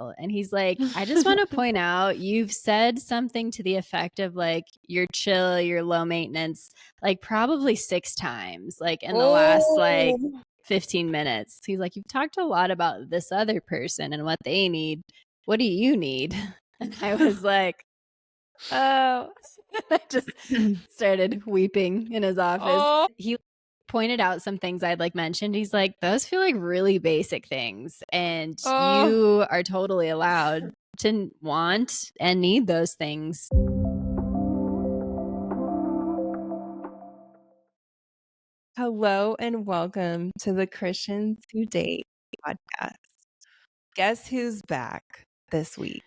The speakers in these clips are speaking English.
And he's like, I just want to point out, you've said something to the effect of like, you're chill, you're low maintenance, like probably 6 times, like in the last like 15 minutes. He's like, you've talked a lot about this other person and what they need. What do you need? And I was like, oh, I just started weeping in his office. He pointed out some things I'd like mentioned. He's like, those feel like really basic things. And you are totally allowed to want and need those things. Hello and welcome to the Christians Who Date podcast. Guess who's back this week?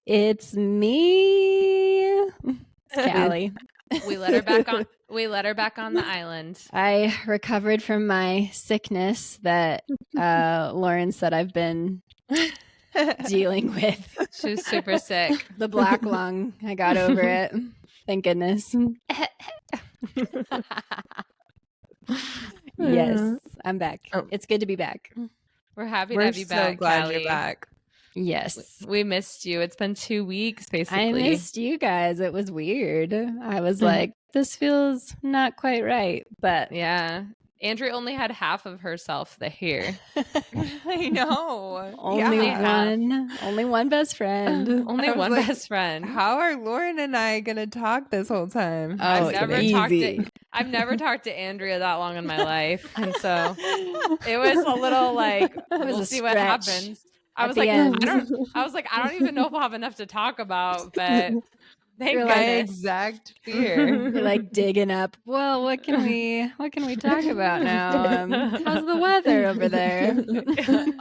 It's me. It's Kalli. We let her back on. We let her back on the island. I recovered from my sickness that Lauren said I've been dealing with. She was super sick. The black lung. I got over it. Thank goodness. Yes, I'm back. It's good to be back. We're happy to have you back. So glad Kalli. you're back. Yes. We missed you. It's been 2 weeks, basically. I missed you guys. It was weird. I was like, this feels not quite right. But yeah. Andrea only had half of herself here. I know. Only one best friend. Only one like, best friend. How are Lauren and I gonna talk this whole time? Oh, I've never talked to Andrea that long in my life. And so it was a little like, we'll see what happens. I was like, I don't even know if we'll have enough to talk about, but thank my exact fear. You're like digging up. Well, what can we talk about now? How's the weather over there?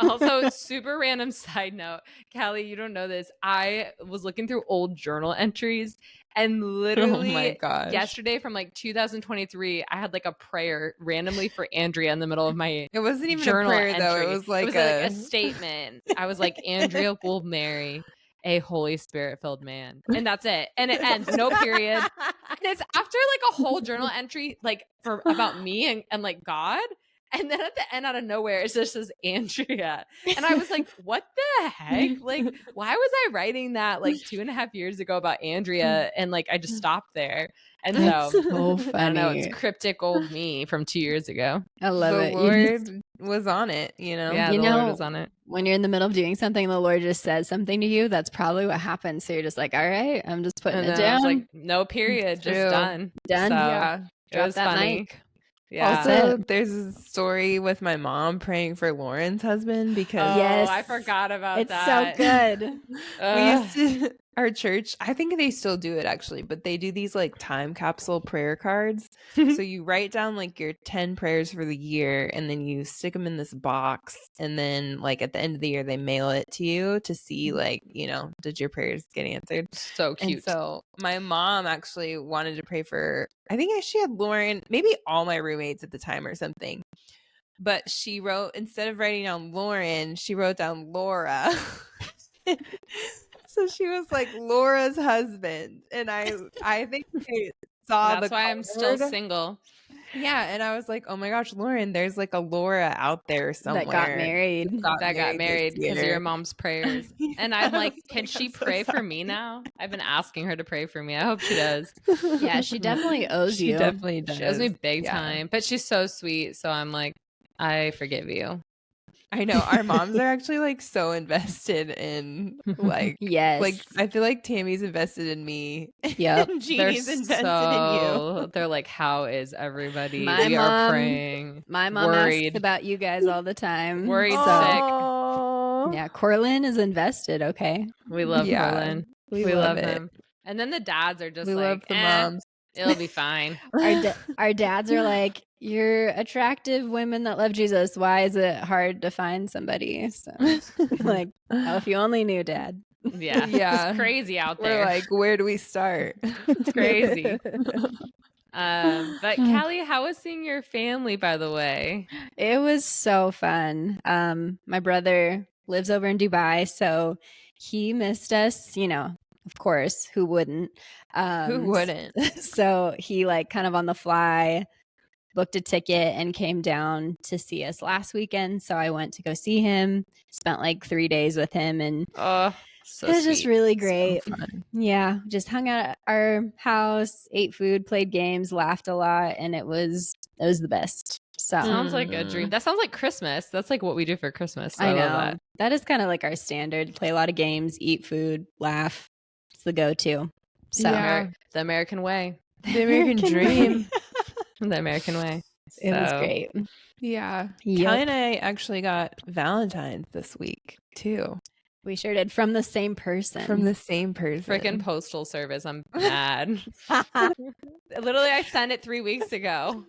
Also, super random side note, Kalli, you don't know this. I was looking through old journal entries, and literally yesterday from like 2023, I had like a prayer randomly for Andrea in the middle of my It wasn't even journal a prayer entry. though. It was like a statement. I was like, Andrea will marry a Holy Spirit filled man, and that's it. And it ends, no period. And it's after like a whole journal entry like for about me and like God. And then at the end, out of nowhere, it just says Andrea. And I was like, what the heck? Like, why was I writing that like 2.5 years ago about Andrea? And like, I just stopped there. And so funny. I don't know, it's cryptic old me from 2 years ago. I love it. The Lord was on it, you know? Yeah, the Lord was on it. When you're in the middle of doing something, the Lord just says something to you. That's probably what happens. So you're just like, all right, I'm just putting it down. I was like, no period, just done. Done. So, yeah. It was that funny. mic. Yeah. Also, there's a story with my mom praying for Lauren's husband because yes, I forgot about that. It's so good. We used to, our church, I think they still do it actually, but they do these like time capsule prayer cards. So you write down like your 10 prayers for the year and then you stick them in this box. And then like at the end of the year, they mail it to you to see like, you know, did your prayers get answered? So cute. And so my mom actually wanted to pray for, I think she had Lauren, maybe all my roommates at the time or something. But she wrote, instead of writing down Lauren, she wrote down Laura. So she was like Laura's husband. And I think I saw that's why I'm still single. Yeah, and I was like, oh my gosh, Lauren, there's like a Laura out there somewhere that got married. Got married because of your mom's prayers. And I'm like, can she pray for me now? I've been asking her to pray for me. I hope she does. Yeah, she definitely owes you. She definitely does. She owes me big time. But she's so sweet. So I'm like, I forgive you. I know our moms are actually like so invested in like yes, like I feel like Tammy's invested in me. Yep, Jeannie's invested in you. They're like, how is everybody? We are praying. My mom asks about you guys all the time. Worried, sick. Yeah, Corlin is invested. Okay, we love Corlin. We love him. And then the dads are just we like, love the moms. It'll be fine. Our dads are like, you're attractive women that love Jesus. Why is it hard to find somebody? So like, oh, if you only knew, Dad. Yeah. It's crazy out there. We're like, where do we start? It's crazy. But Kalli, how was seeing your family, by the way? It was so fun. My brother lives over in Dubai, so he missed us, you know, of course, who wouldn't? Who wouldn't? So he like kind of on the fly booked a ticket and came down to see us last weekend. So I went to go see him, spent like 3 days with him, and So it was just really great. So fun. Yeah, just hung out at our house, ate food, played games, laughed a lot, and it was the best. So sounds like a dream. That sounds like Christmas. That's like what we do for Christmas. So I know love that. that is kind of like our standard. Play a lot of games, eat food, laugh. It's the go-to. So Yeah. The American way. The American dream. The American way. It was So- great. Yeah. Yep. Kelly and I actually got Valentine's this week too. We sure did, from the same person. From the same person. Freaking postal service. I'm mad. Literally, I sent it 3 weeks ago.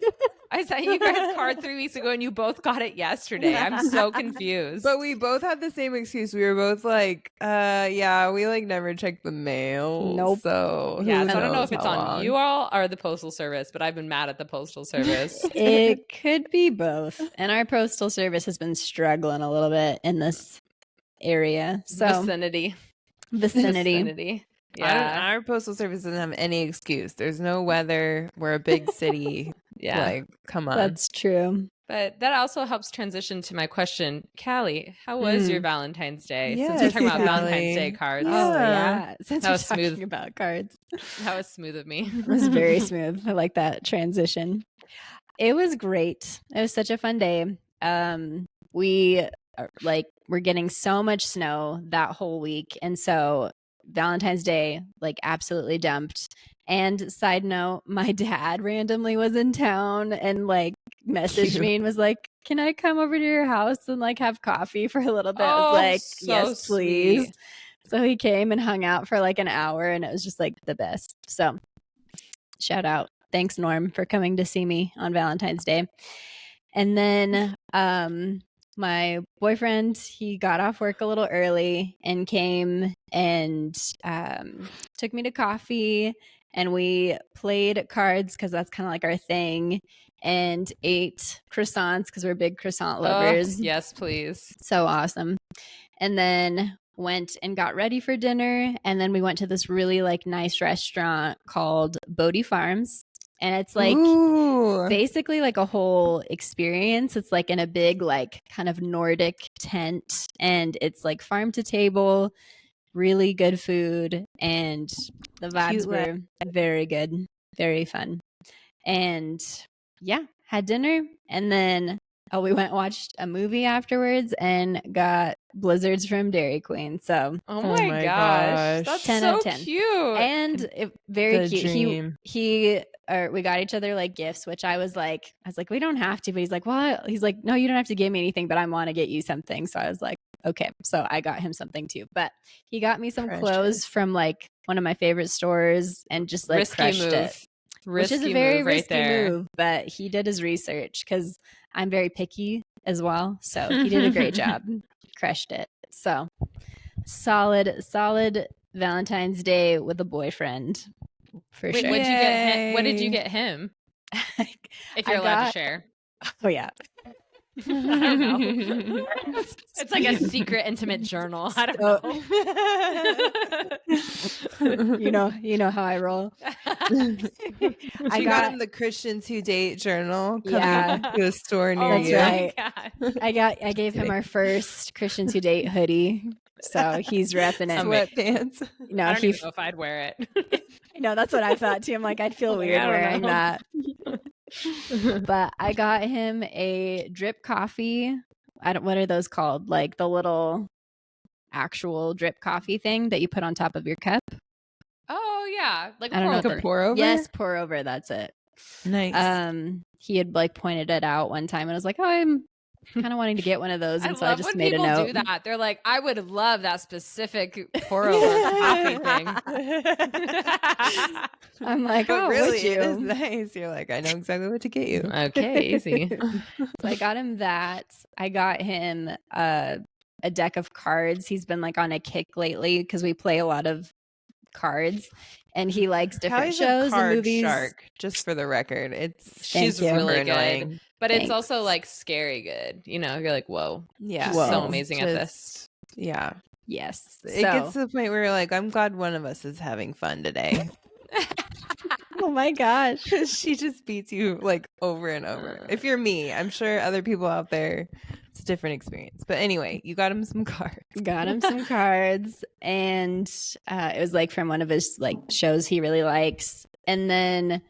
I sent you guys a card 3 weeks ago and you both got it yesterday. I'm so confused. But we both had the same excuse. We were both like, yeah, we like never check the mail. Nope. So yeah, who so I don't know knows if it's how on long. you all or the postal service, but I've been mad at the postal service. It could be both. And our postal service has been struggling a little bit in this area. So Vicinity. Yeah. Our postal service doesn't have any excuse. There's no weather. We're a big city. Yeah. Like, come on. that's true. But that also helps transition to my question. Callie, how was your Valentine's Day? Since we're Yes, talking about Callie. Valentine's Day cards. Oh Yeah. yeah. Since That we're was smooth. talking about cards. That was smooth of me. It was very smooth. I like that transition. It was great. It was such a fun day. We're getting so much snow that whole week, and so Valentine's Day absolutely dumped. And side note, my dad randomly was in town and messaged Cute. me and was like, "Can I come over to your house and have coffee for a little bit?" I Oh, was like, so "Yes, please." sweet. So he came and hung out for an hour, and it was just the best. So shout out. Thanks, Norm, for coming to see me on Valentine's Day. And then my boyfriend, he got off work a little early and came and took me to coffee, and we played cards because that's kind of our thing, and ate croissants because we're big croissant lovers. Yes, please. So awesome. And then went and got ready for dinner, and then we went to this really nice restaurant called Bodie Farms, and it's Ooh. basically a whole experience. It's in a big kind of Nordic tent, and it's farm to table, really good food, and the vibes Cute were very good, very fun. And yeah, had dinner, and then we went and watched a movie afterwards and got blizzards from Dairy Queen. So Oh Oh my my gosh. gosh. That's 10 so out of 10. cute. and very The cute. dream. We got each other gifts, which I was like, we don't have to, but he's like, well, he's like, no, you don't have to give me anything, but I want to get you something. So I was like, okay. So I got him something too, but he got me some Precious. clothes from one of my favorite stores and just Risky crushed move. it. Which is a Risky very move right risky there. move, but he did his research because I'm very picky as well. So he did a great job. Crushed it. So solid Valentine's Day with a boyfriend for Wait, sure. what did you Yay. get him? If I you're allowed to got- share. Oh yeah. I don't know. It's like a secret intimate journal. I don't know. you know how I roll. I got him the Christians Who Date journal coming Yeah. to a store near That's you. right. God. I gave him our first Christians Who Date hoodie. So he's repping it. Sweatpants. No, I don't even know if I'd wear it. no, that's what I thought too. I'm like, I'd feel I'm like, weird I don't wearing know. that. But I got him a drip coffee. What are those called? The little actual drip coffee thing that you put on top of your cup. Oh yeah, like I don't know pour what over. the- Pour over? Yes, pour over. That's it. Nice. He had pointed it out one time and I was like, oh, I'm kind of wanting to get one of those. I And so I love just when made a people note. do that. They're like, I would love that specific pour over coffee thing. I'm like, But oh, really, would it is you? nice. You're like, I know exactly what to get you. Okay, easy. So I got him that. I got him a deck of cards. He's been on a kick lately because we play a lot of cards, and he likes different Callie's a shows and card movies. shark, just for the record. She's you. really super good. annoying. But it's Thanks. also scary good. You're like, whoa. Yeah. She's so amazing at this. Yeah. Yes. It gets to the point where you're like, I'm glad one of us is having fun today. Oh my gosh. She just beats you like over and over. If you're me, I'm sure other people out there, it's a different experience. But anyway, you got him some cards. Got him some cards, and it was like from one of his like shows he really likes. And then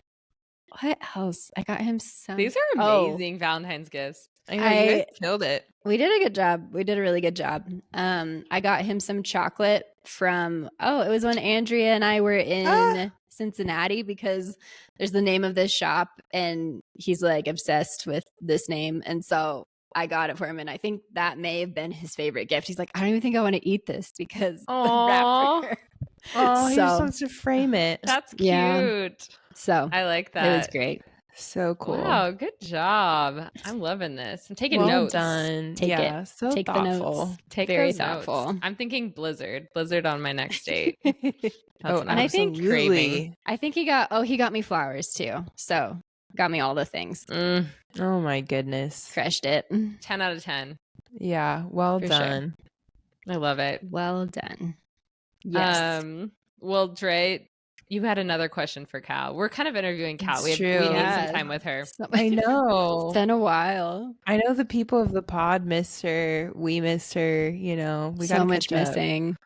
what else? I got him some. These are amazing Valentine's gifts. I know you guys killed it. We did a good job. We did a really good job. I got him some chocolate from, it was when Andrea and I were in Cincinnati, because there's the name of this shop and he's like obsessed with this name. And so I got it for him. And I think that may have been his favorite gift. He's like, I don't even think I want to eat this because the wrapper. Oh, he just wants to frame it. That's cute. Yeah. So I like that. It was great. So cool. Wow, good job. I'm loving this. I'm taking well notes. Done. Take it. So Take thoughtful. the notes. Take Very those notes. thoughtful. I'm thinking Blizzard on my next date. And I think craving. I think he got me flowers too. So got me all the things. Oh my goodness. Crushed it. 10 out of 10. Yeah. Well For done. I love it. Well done. Yes. Well, Dre, you had another question for Cal. We're kind of interviewing Cal. We It's need true. some Yes. time with her. I know. It's been a while. I know the people of the pod missed her. We missed her. You know, we got So much missing.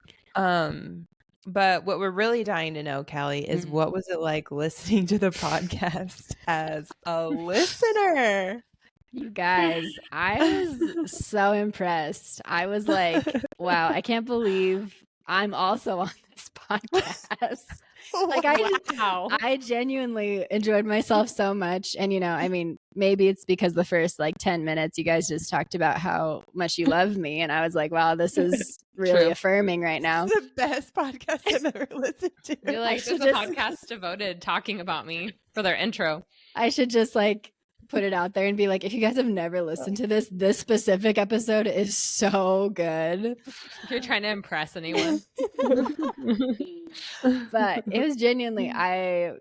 But what we're really dying to know, Kalli, is what was it like listening to the podcast as a listener? You guys, I was so impressed. I was like, wow, I can't believe I'm also on this podcast. Like I genuinely enjoyed myself so much. And, you know, I mean, maybe it's because the first like 10 minutes you guys just talked about how much you love me. And I was like, wow, this is really affirming right now. It's the best podcast I've ever listened to. You're like, there's a podcast devoted talking about me for their intro. I should just like put it out there and be like, if you guys have never listened to this specific episode is so good. If you're trying to impress anyone. But it was genuinely, I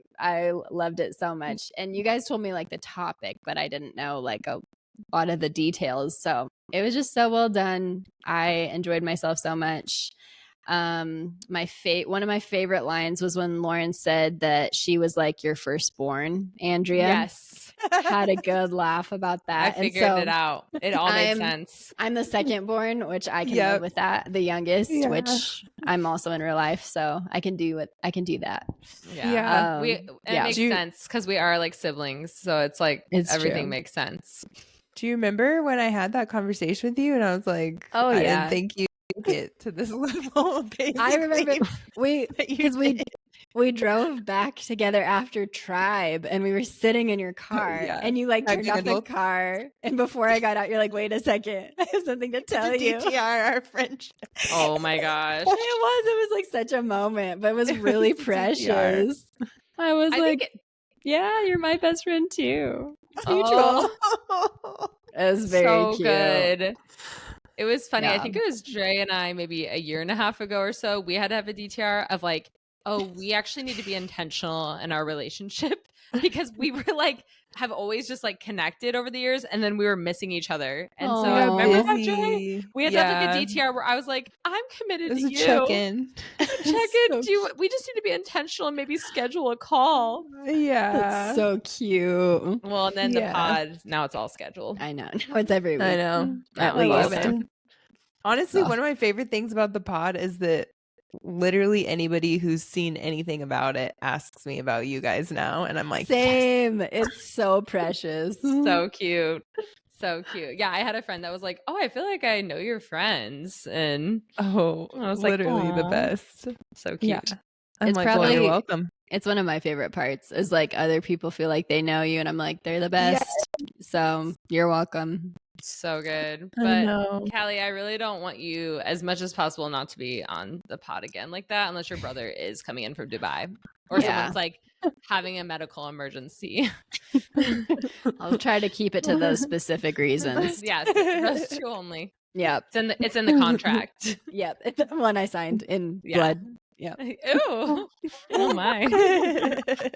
loved it so much. And you guys told me like the topic, but I didn't know like a lot of the details. So it was just so well done. I enjoyed myself so much. One of my favorite lines was when Lauren said that she was like your firstborn, Andrea. Yes. Had a good laugh about that. I figured it out. It all made sense. I'm the second born, which I can live with that. The youngest, which I'm also in real life, so I can do that. Yeah. It makes sense because we are like siblings, so it's like everything true. makes sense. Do you remember when I had that conversation with you and I was like, oh I yeah, didn't think you would get to this level. I remember we drove back together after Tribe and we were sitting in your car and you like turned off the car, and before I got out you're like, wait a second, I have something to tell you. DTR our friendship. Oh my gosh. It was like such a moment, but it was really precious. I was yeah, you're my best friend too. It's mutual. It was very cute. Good. It was funny. I think it was Dre and I maybe a year and a half ago or so. We had to have a DTR of like, we actually need to be intentional in our relationship because we were like, have always just like connected over the years, and then we were missing each other. And so remember that, Dre? We had to have like a DTR where I was like, I'm committed to you. Check-in. Check-in. We just need to be intentional and maybe schedule a call. Yeah. That's so cute. Well, and then the pod, now it's all scheduled. I know. Now it's every week. I know. At I love least. it. Honestly, one of my favorite things about the pod is that literally anybody who's seen anything about it asks me about you guys now, and I'm like, same. Yes. It's so precious. So cute. So cute. Yeah, I had a friend that was like, oh, I feel like I know your friends. And I was literally the best. So cute. Yeah. I'm it's like, probably, well, you're welcome. It's one of my favorite parts is like other people feel like they know you and I'm like, they're the best. Yes. So you're welcome. So good. But Kalli, I really don't want you as much as possible not to be on the pod again like that unless your brother is coming in from Dubai or someone's like having a medical emergency. I'll try to keep it to those specific reasons. Yes, those two only. Yep. It's in the contract. Yep. It's the one I signed in blood. Yeah. Ew. Oh my.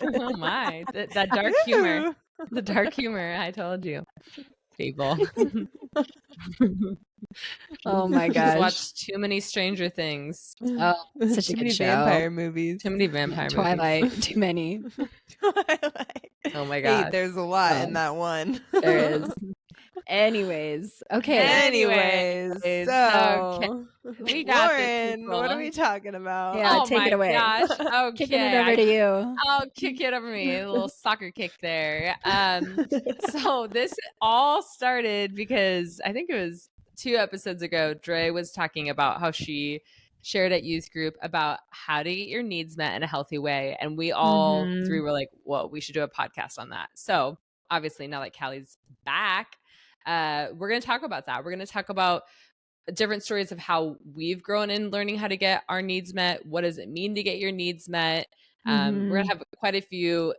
Oh my. That dark humor. The dark humor. I told you. people. Oh my Just gosh. watched too many Stranger Things. Oh, such a Too good many show. vampire movies. Too many vampire movies. Twilight, too many. Twilight. Oh my Hey, god. there's a lot in that one. There is. Anyways, okay. Anyways, Okay. so We got this, Lauren, what are people. we talking about? Yeah, Oh take it my away. gosh. Okay. Kicking it over to you. I'll kick it over me. A little soccer kick there. So this all started because I think it was 2 episodes ago, Dre was talking about how she shared at youth group about how to get your needs met in a healthy way. And we all Mhm. 3 were like, well, we should do a podcast on that. So obviously now that Kalli's back, we're going to talk about that. We're going to talk about different stories of how we've grown in learning how to get our needs met. What does it mean to get your needs met? We're going to have quite a few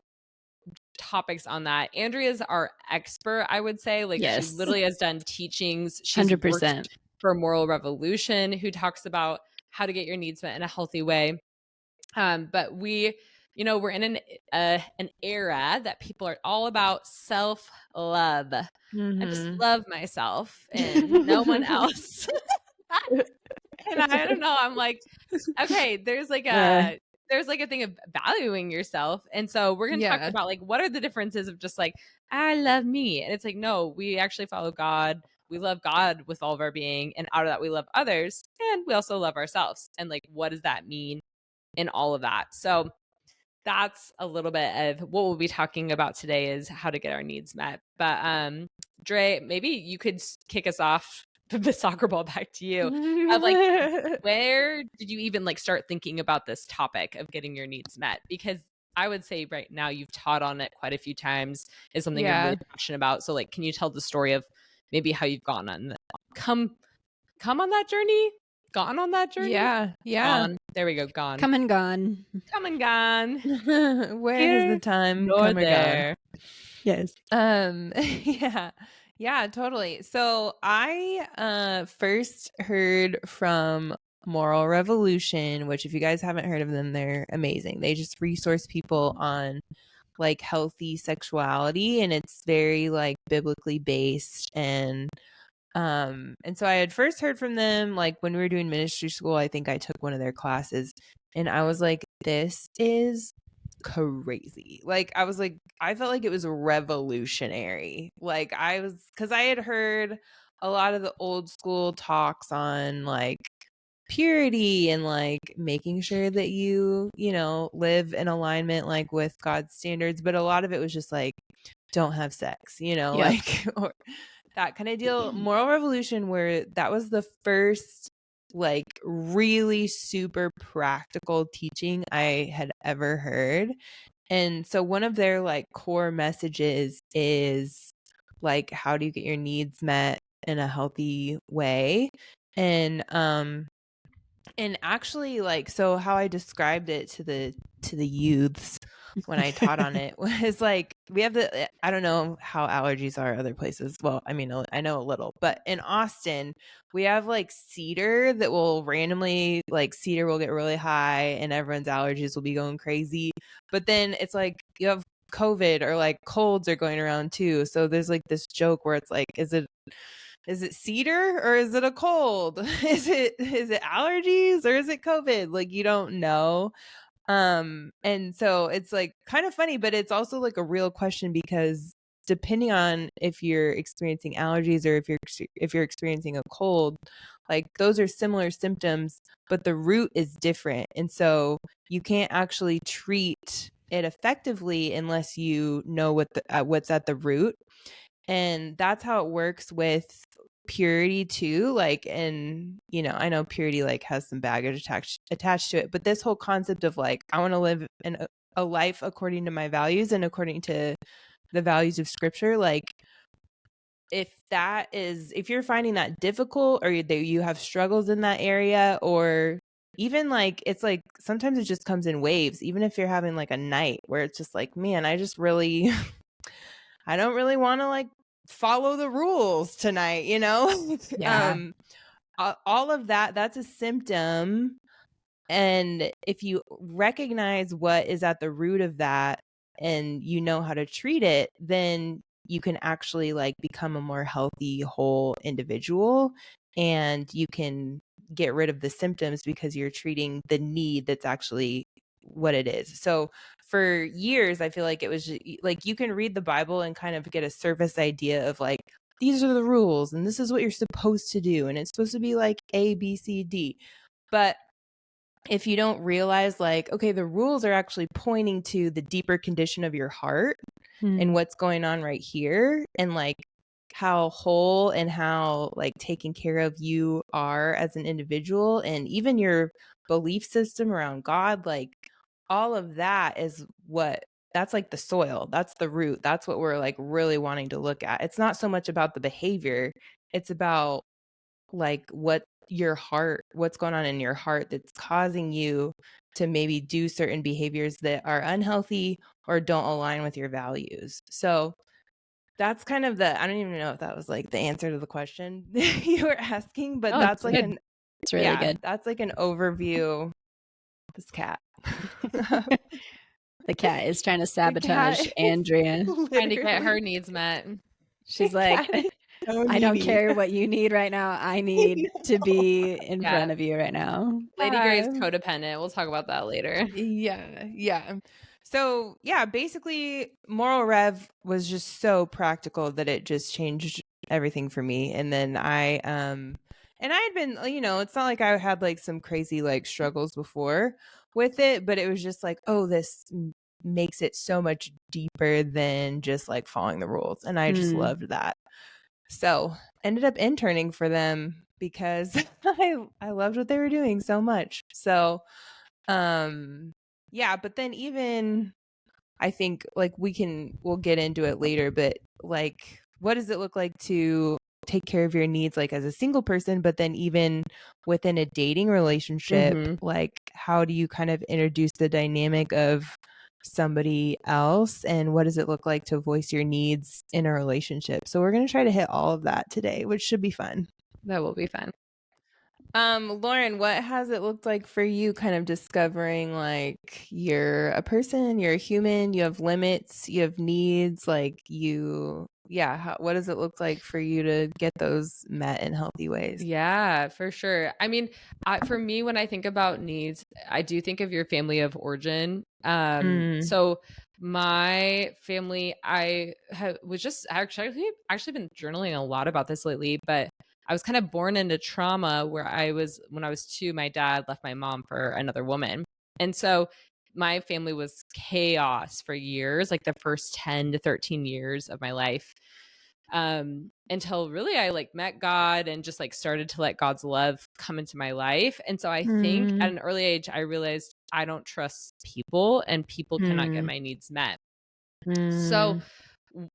topics on that. Andrea's our expert, I would say. Like, Yes. she literally has done teachings. She's 100%. worked for Moral Revolution, who talks about how to get your needs met in a healthy way. But we, we're in an era that people are all about self-love. I just love myself and no one else. And I don't know. I'm like, okay, there's like a thing of valuing yourself. And so we're gonna talk about like what are the differences of just like, I love me. And it's like, no, we actually follow God. We love God with all of our being, and out of that we love others, and we also love ourselves. And like, what does that mean in all of that? So that's a little bit of what we'll be talking about today, is how to get our needs met. But Dre, maybe you could kick us off the soccer ball back to you. Of like, where did you even like start thinking about this topic of getting your needs met? Because I would say right now you've taught on it quite a few times. Is something you're really passionate about. So like, can you tell the story of maybe how you've gone on come on that journey? Gone on that journey? Yeah. Gone. There we go. Gone. Come and gone. Come and gone. Where Here, has the time nor come or there. Yes. Yeah, totally. So I first heard from Moral Revolution, which if you guys haven't heard of them, they're amazing. They just resource people on like healthy sexuality, and it's very like biblically based. And so I had first heard from them like when we were doing ministry school. I think I took one of their classes, and I was like, this is crazy. Like I was like, I felt like it was revolutionary. Like because I had heard a lot of the old school talks on like purity and like making sure that you live in alignment like with God's standards, but a lot of it was just like, don't have sex, like or that kind of deal. Moral Revolution, where that was the first like really super practical teaching I had ever heard. And so one of their like core messages is like, how do you get your needs met in a healthy way? And actually like, so how I described it to the youths when I taught on it was like, we have I don't know how allergies are other places. Well, I mean, I know a little, but in Austin, we have like cedar that will randomly, like cedar will get really high and everyone's allergies will be going crazy. But then it's like you have COVID or like colds are going around too. So there's like this joke where it's like, is it cedar or is it a cold? Is it allergies or is it COVID? Like you don't know. And so it's like kind of funny, but it's also like a real question, because depending on if you're experiencing allergies or if you're experiencing a cold, like those are similar symptoms, but the root is different. And so you can't actually treat it effectively unless you know what's at the root. And that's how it works with purity too. Like, and I know purity like has some baggage attached to it, but this whole concept of like, I want to live in a life according to my values and according to the values of scripture. Like if you're finding that difficult, or that you have struggles in that area, or even like, it's like sometimes it just comes in waves, even if you're having like a night where it's just like, man, I just really I don't really want to like follow the rules tonight, Yeah. All of that's a symptom. And if you recognize what is at the root of that and you know how to treat it, then you can actually like become a more healthy, whole individual, and you can get rid of the symptoms because you're treating the need that's actually what it is. So for years, I feel like it was like you can read the Bible and kind of get a surface idea of like, these are the rules and this is what you're supposed to do. And it's supposed to be like A, B, C, D. But if you don't realize like, okay, the rules are actually pointing to the deeper condition of your heart and what's going on right here, and like how whole and how like taken care of you are as an individual, and even your belief system around God, like all of that is what, that's like the soil, that's the root, that's what we're like really wanting to look at. It's not so much about the behavior, it's about like what your heart, what's going on in your heart that's causing you to maybe do certain behaviors that are unhealthy or don't align with your values. So that's kind of the, I don't even know if that was like the answer to the question you were asking, but that's like good. It's really good. That's like an overview. This cat. The cat is trying to sabotage Andrea. Trying to get her needs met. She's like, so I don't needy. care what you need right now. I need to be in front of you right now. Lady Gray's codependent. We'll talk about that later. Yeah. So yeah, basically Moral Rev was just so practical that it just changed everything for me. And then I had been, you know, it's not like I had like some crazy like struggles before with it, but it was just like, oh, this makes it so much deeper than just like following the rules. And I just loved that. So ended up interning for them because I loved what they were doing so much. So yeah, but then even I think like we'll get into it later, but like what does it look like to take care of your needs like as a single person, but then even within a dating relationship, like how do you kind of introduce the dynamic of somebody else, and what does it look like to voice your needs in a relationship? So we're going to try to hit all of that today, which should be fun. That will be fun. Lauren, what has it looked like for you kind of discovering like you're a person, you're a human, you have limits, you have needs, like what does it look like for you to get those met in healthy ways? Yeah, for sure. I mean, for me, when I think about needs, I do think of your family of origin. So my family, was just actually been journaling a lot about this lately, but I was kind of born into trauma where when I was 2, my dad left my mom for another woman. And so my family was chaos for years, like the first 10 to 13 years of my life. Until really I like met God and just like started to let God's love come into my life. And so I think at an early age, I realized I don't trust people and people cannot get my needs met. So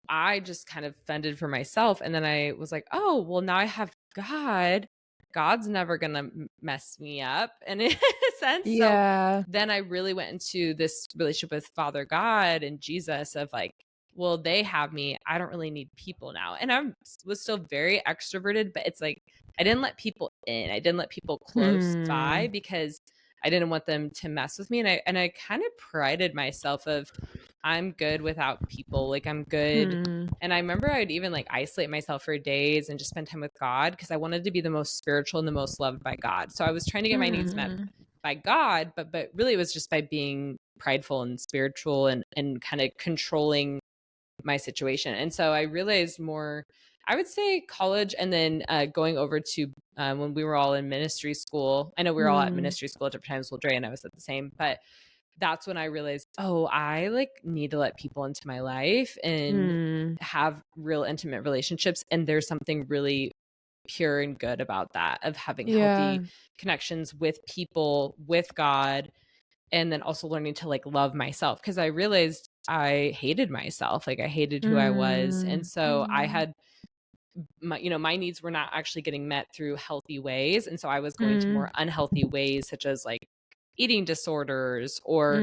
I just kind of fended for myself. And then I was like, oh, well, now I have God. God's never going to mess me up. And in a sense, so then I really went into this relationship with Father God and Jesus of like, well, they have me. I don't really need people now. And I was still very extroverted, but it's like, I didn't let people in. I didn't let people close by because I didn't want them to mess with me. And I kind of prided myself of, I'm good without people. Like I'm good. And I remember I would even like isolate myself for days and just spend time with God because I wanted to be the most spiritual and the most loved by God. So I was trying to get my needs met by God, but really it was just by being prideful and spiritual and kind of controlling my situation. And so I realized more, I would say college, and then going over to when we were all in ministry school. I know we were all at ministry school at different times. Well, Dre and I was at the same, but that's when I realized, oh, I like need to let people into my life and have real intimate relationships. And there's something really pure and good about that, of having healthy connections with people, with God, and then also learning to like love myself. Cause I realized I hated myself. Like I hated who I was. And so I had my needs were not actually getting met through healthy ways. And so I was going to more unhealthy ways, such as like eating disorders or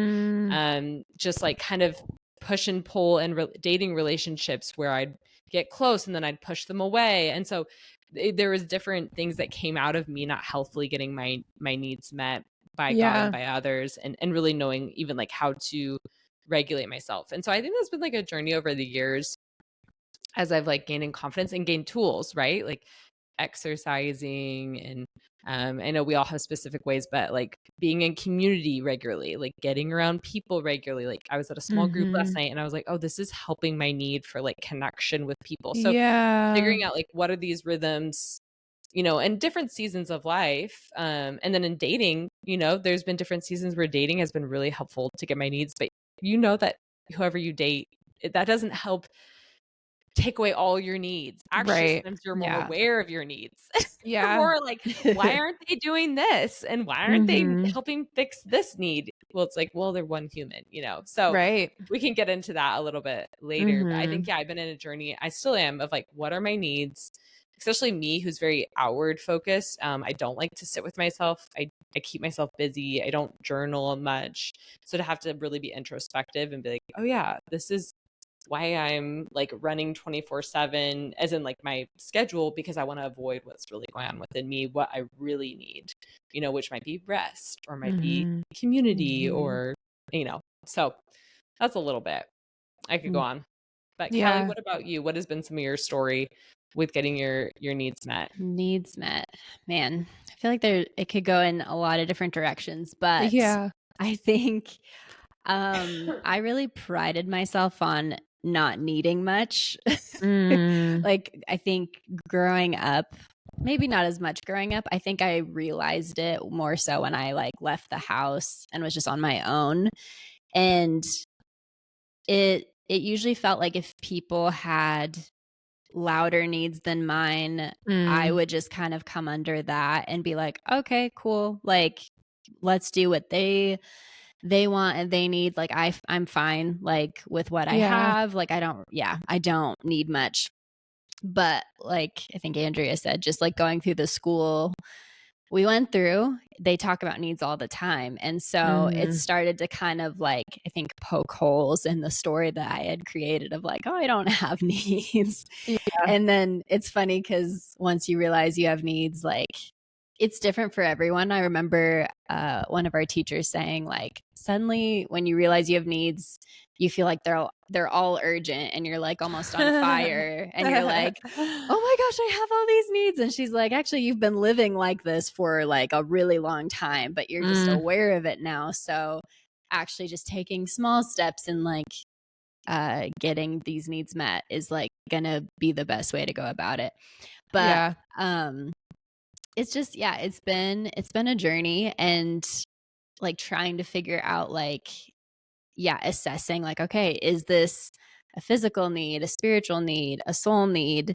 just like kind of push and pull and dating relationships where I'd get close and then I'd push them away. And so there was different things that came out of me not healthily getting my needs met by God and by others, and really knowing even like how to regulate myself. And so I think that's been like a journey over the years. as I've like gained in confidence and gained tools, right? Like exercising and I know we all have specific ways, but like being in community regularly, like getting around people regularly. Like I was at a small group last night and I was like, oh, this is helping my need for like connection with people. So Yeah. figuring out like what are these rhythms, in different seasons of life. And then in dating, there's been different seasons where dating has been really helpful to get my needs, but that whoever you date, that doesn't help take away all your needs. Actually, Right. sometimes you're more Yeah. aware of your needs. You're Yeah. more like, why aren't they doing this? And why aren't they helping fix this need? Well, it's like, well, they're one human, So Right. we can get into that a little bit later. But I think, I've been in a journey. I still am of like, what are my needs? Especially me, who's very outward focused. I don't like to sit with myself. I keep myself busy. I don't journal much. So to have to really be introspective and be like, oh yeah, this is why I'm like running 24/7 as in like my schedule, because I want to avoid what's really going on within me, what I really need, which might be rest or might be community or, so that's a little bit. I could go on. But Kalli, Yeah. what about you? What has been some of your story with getting your needs met? Needs met. Man, I feel like it could go in a lot of different directions, but Yeah. I think I really prided myself on not needing much. Like I think growing up, maybe not as much growing up. I think I realized it more so when I like left the house and was just on my own. And it usually felt like if people had louder needs than mine, I would just kind of come under that and be like, okay, cool. Like, let's do what they want and they need. Like, I'm fine, like with what I Yeah. have. Like, I don't need much. But like I think Andrea said, just like going through the school we went through, they talk about needs all the time. And so it started to kind of like, I think, poke holes in the story that I had created of like, oh, I don't have needs. Yeah. And then it's funny because once you realize you have needs, like it's different for everyone. I remember one of our teachers saying like, suddenly when you realize you have needs, you feel like they're all urgent and you're like almost on fire and you're like, oh my gosh, I have all these needs. And she's like, actually, you've been living like this for like a really long time, but you're just aware of it now. So actually just taking small steps and like getting these needs met is like gonna be the best way to go about it. But it's just, it's been a journey and like trying to figure out like, assessing like, okay, is this a physical need, a spiritual need, a soul need?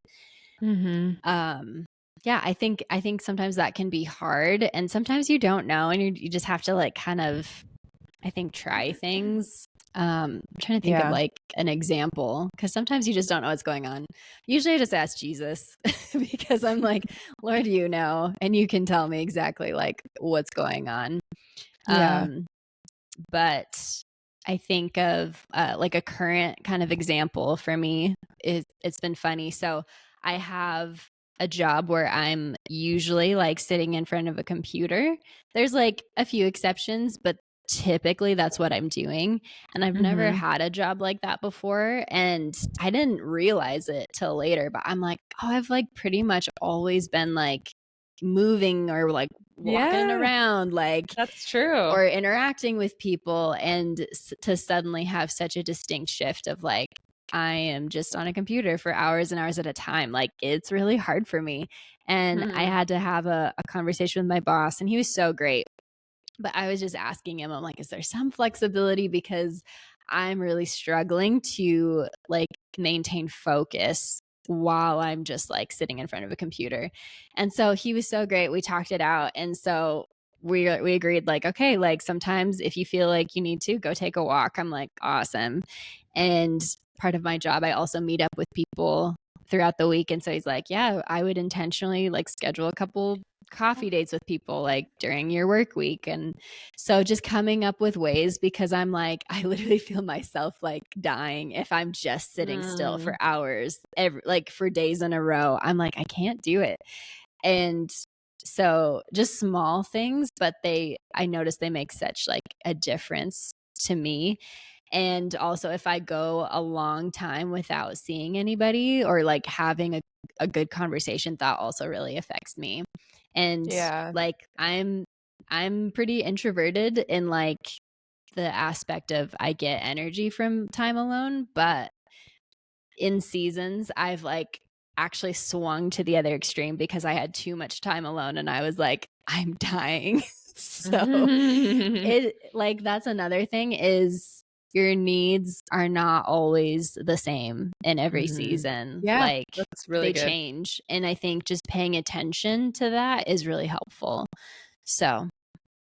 I think sometimes that can be hard and sometimes you don't know and you just have to like kind of, I think, try things. I'm trying to think of like an example because sometimes you just don't know what's going on. Usually I just ask Jesus because I'm like, Lord, you know, and you can tell me exactly like what's going on. But I think of like a current kind of example for me is it's been funny. So I have a job where I'm usually like sitting in front of a computer. There's like a few exceptions, but typically that's what I'm doing. And I've never had a job like that before. And I didn't realize it till later, but I'm like, oh, I've like pretty much always been like moving or like walking around, like that's true, or interacting with people. And to suddenly have such a distinct shift of like, I am just on a computer for hours and hours at a time. Like it's really hard for me. And I had to have a conversation with my boss and he was so great. But I was just asking him, I'm like, is there some flexibility? Because I'm really struggling to like maintain focus while I'm just like sitting in front of a computer. And so he was so great. We talked it out. And so we agreed like, okay, like sometimes if you feel like you need to go take a walk, I'm like, awesome. And part of my job, I also meet up with people throughout the week. And so he's like, yeah, I would intentionally like schedule a couple coffee dates with people like during your work week. And so just coming up with ways because I'm like, I literally feel myself like dying if I'm just sitting still for hours, like for days in a row. I'm like, I can't do it. And so just small things, but I noticed they make such like a difference to me. And also if I go a long time without seeing anybody or like having a good conversation, that also really affects me. And Yeah. like I'm pretty introverted in like the aspect of I get energy from time alone, but in seasons I've like actually swung to the other extreme because I had too much time alone and I was like, I'm dying. So it like that's another thing is your needs are not always the same in every season. Yeah, Like that's really they good. change. And I think just paying attention to that is really helpful. So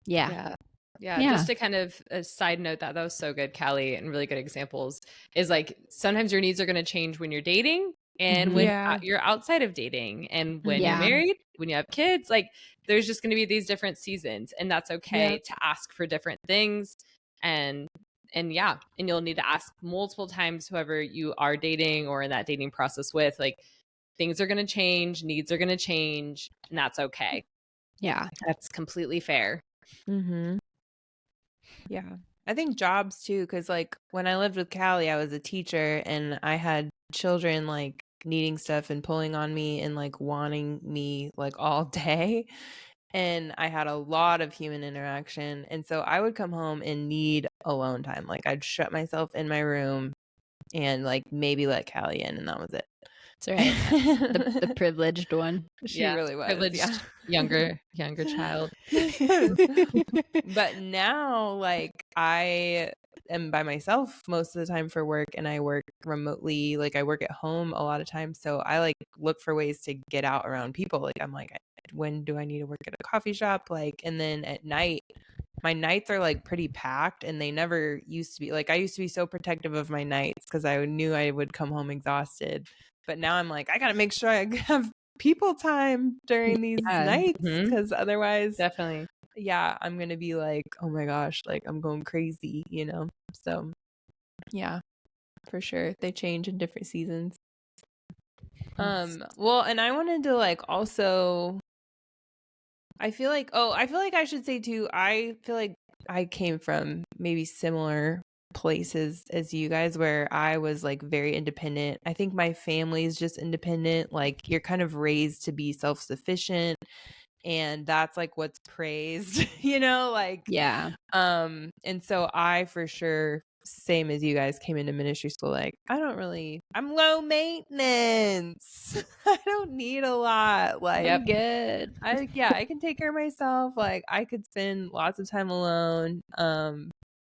yeah. Yeah, just to kind of a side note that was so good, Kalli, and really good examples is like sometimes your needs are going to change when you're dating and when you're outside of dating and when you're married, when you have kids, like there's just going to be these different seasons and that's okay to ask for different things and you'll need to ask multiple times whoever you are dating or in that dating process with, like things are going to change, needs are going to change, and that's okay. Yeah. That's completely fair. Yeah. I think jobs too, because like when I lived with Kalli, I was a teacher and I had children like needing stuff and pulling on me and like wanting me like all day. And I had a lot of human interaction. And so I would come home and need alone time. Like I'd shut myself in my room and like maybe let Kalli in, and that was it. That's right. The privileged one. She really was. Privileged younger child. But now like I am by myself most of the time for work and I work remotely. Like I work at home a lot of times. So I like look for ways to get out around people. Like I'm like, when do I need to work at a coffee shop? Like, and then at night, my nights are like pretty packed and they never used to be. Like I used to be so protective of my nights because I knew I would come home exhausted. But now I'm like, I got to make sure I have people time during these nights because otherwise definitely I'm gonna be like, oh my gosh, like I'm going crazy, you know. So yeah, for sure they change in different seasons. Well, and I wanted to like also I feel like I should say too, I feel like I came from maybe similar places as you guys where I was like very independent. I think my family's just independent. Like you're kind of raised to be self-sufficient and that's like what's praised, you know, like and so I for sure same as you guys came into ministry school like I'm low maintenance. I don't need a lot. Like I'm good. I can take care of myself. Like I could spend lots of time alone.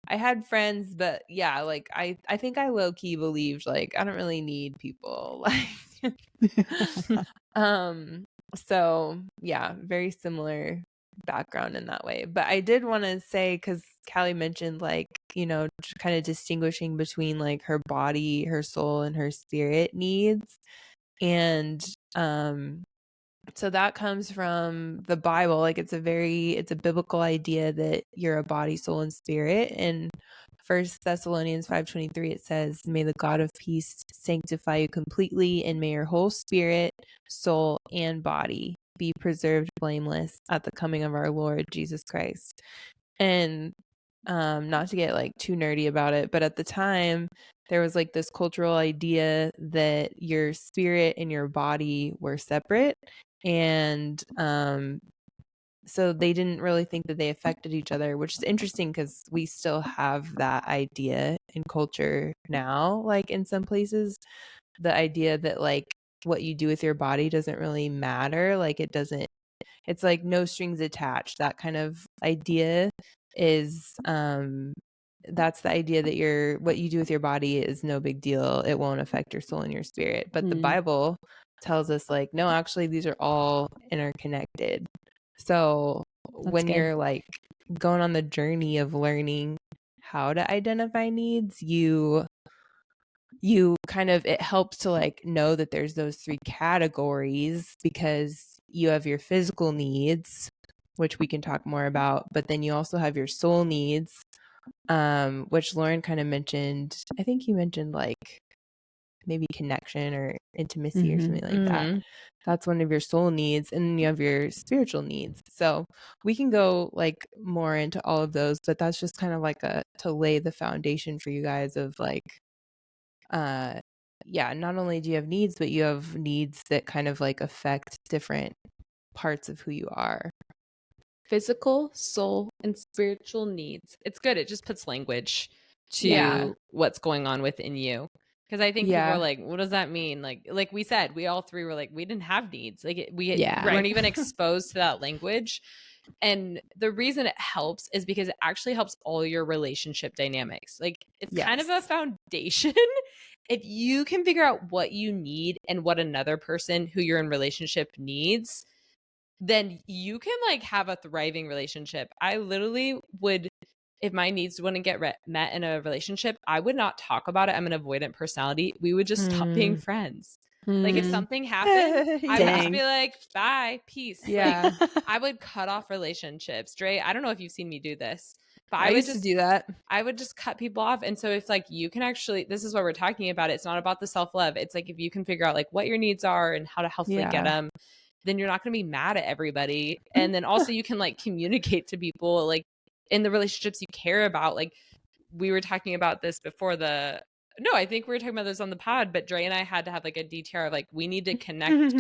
I had friends, but yeah, like I think I low key believed like I don't really need people. Like so yeah, very similar background in that way. But I did want to say, because Kalli mentioned like, you know, kind of distinguishing between like her body, her soul, and her spirit needs. And so that comes from the Bible. Like it's a biblical idea that you're a body, soul, and spirit. And First Thessalonians 5:23 it says, "May the God of peace sanctify you completely, and may your whole spirit, soul, and body be preserved blameless at the coming of our Lord Jesus Christ." And not to get like too nerdy about it, but at the time there was like this cultural idea that your spirit and your body were separate, and so they didn't really think that they affected each other, which is interesting because we still have that idea in culture now. Like in some places, the idea that like what you do with your body doesn't really matter. Like it's like no strings attached. That kind of idea is that's the idea that what you do with your body is no big deal. It won't affect your soul and your spirit. But the Bible tells us like, no, actually these are all interconnected. So when you're like going on the journey of learning how to identify needs, you kind of, it helps to like know that there's those three categories because you have your physical needs, which we can talk more about, but then you also have your soul needs, which Lauren kind of mentioned. I think you mentioned like maybe connection or intimacy or something like that. That's one of your soul needs, and then you have your spiritual needs. So we can go like more into all of those, but that's just kind of like to lay the foundation for you guys of like, yeah, not only do you have needs, but you have needs that kind of like affect different parts of who you are. Physical, soul, and spiritual needs. It's good. It just puts language to what's going on within you. Because I think people are like, what does that mean? Like we said, we all three were like, we didn't have needs. Like we weren't even exposed to that language. And the reason it helps is because it actually helps all your relationship dynamics. Like it's kind of a foundation. If you can figure out what you need and what another person who you're in relationship needs, then you can like have a thriving relationship. I literally would, if my needs wouldn't get met in a relationship, I would not talk about it. I'm an avoidant personality. We would just stop being friends. Like if something happened, I would just be like, bye, peace. Yeah. Like, I would cut off relationships. Dre, I don't know if you've seen me do this, but I used to do that. I would just cut people off. And so if like you can actually, this is what we're talking about. It's not about the self-love. It's like if you can figure out like what your needs are and how to healthfully get them, then you're not going to be mad at everybody. And then also you can like communicate to people like in the relationships you care about. Like we were talking about this before I think we were talking about this on the pod, but Dre and I had to have like a DTR of like, we need to connect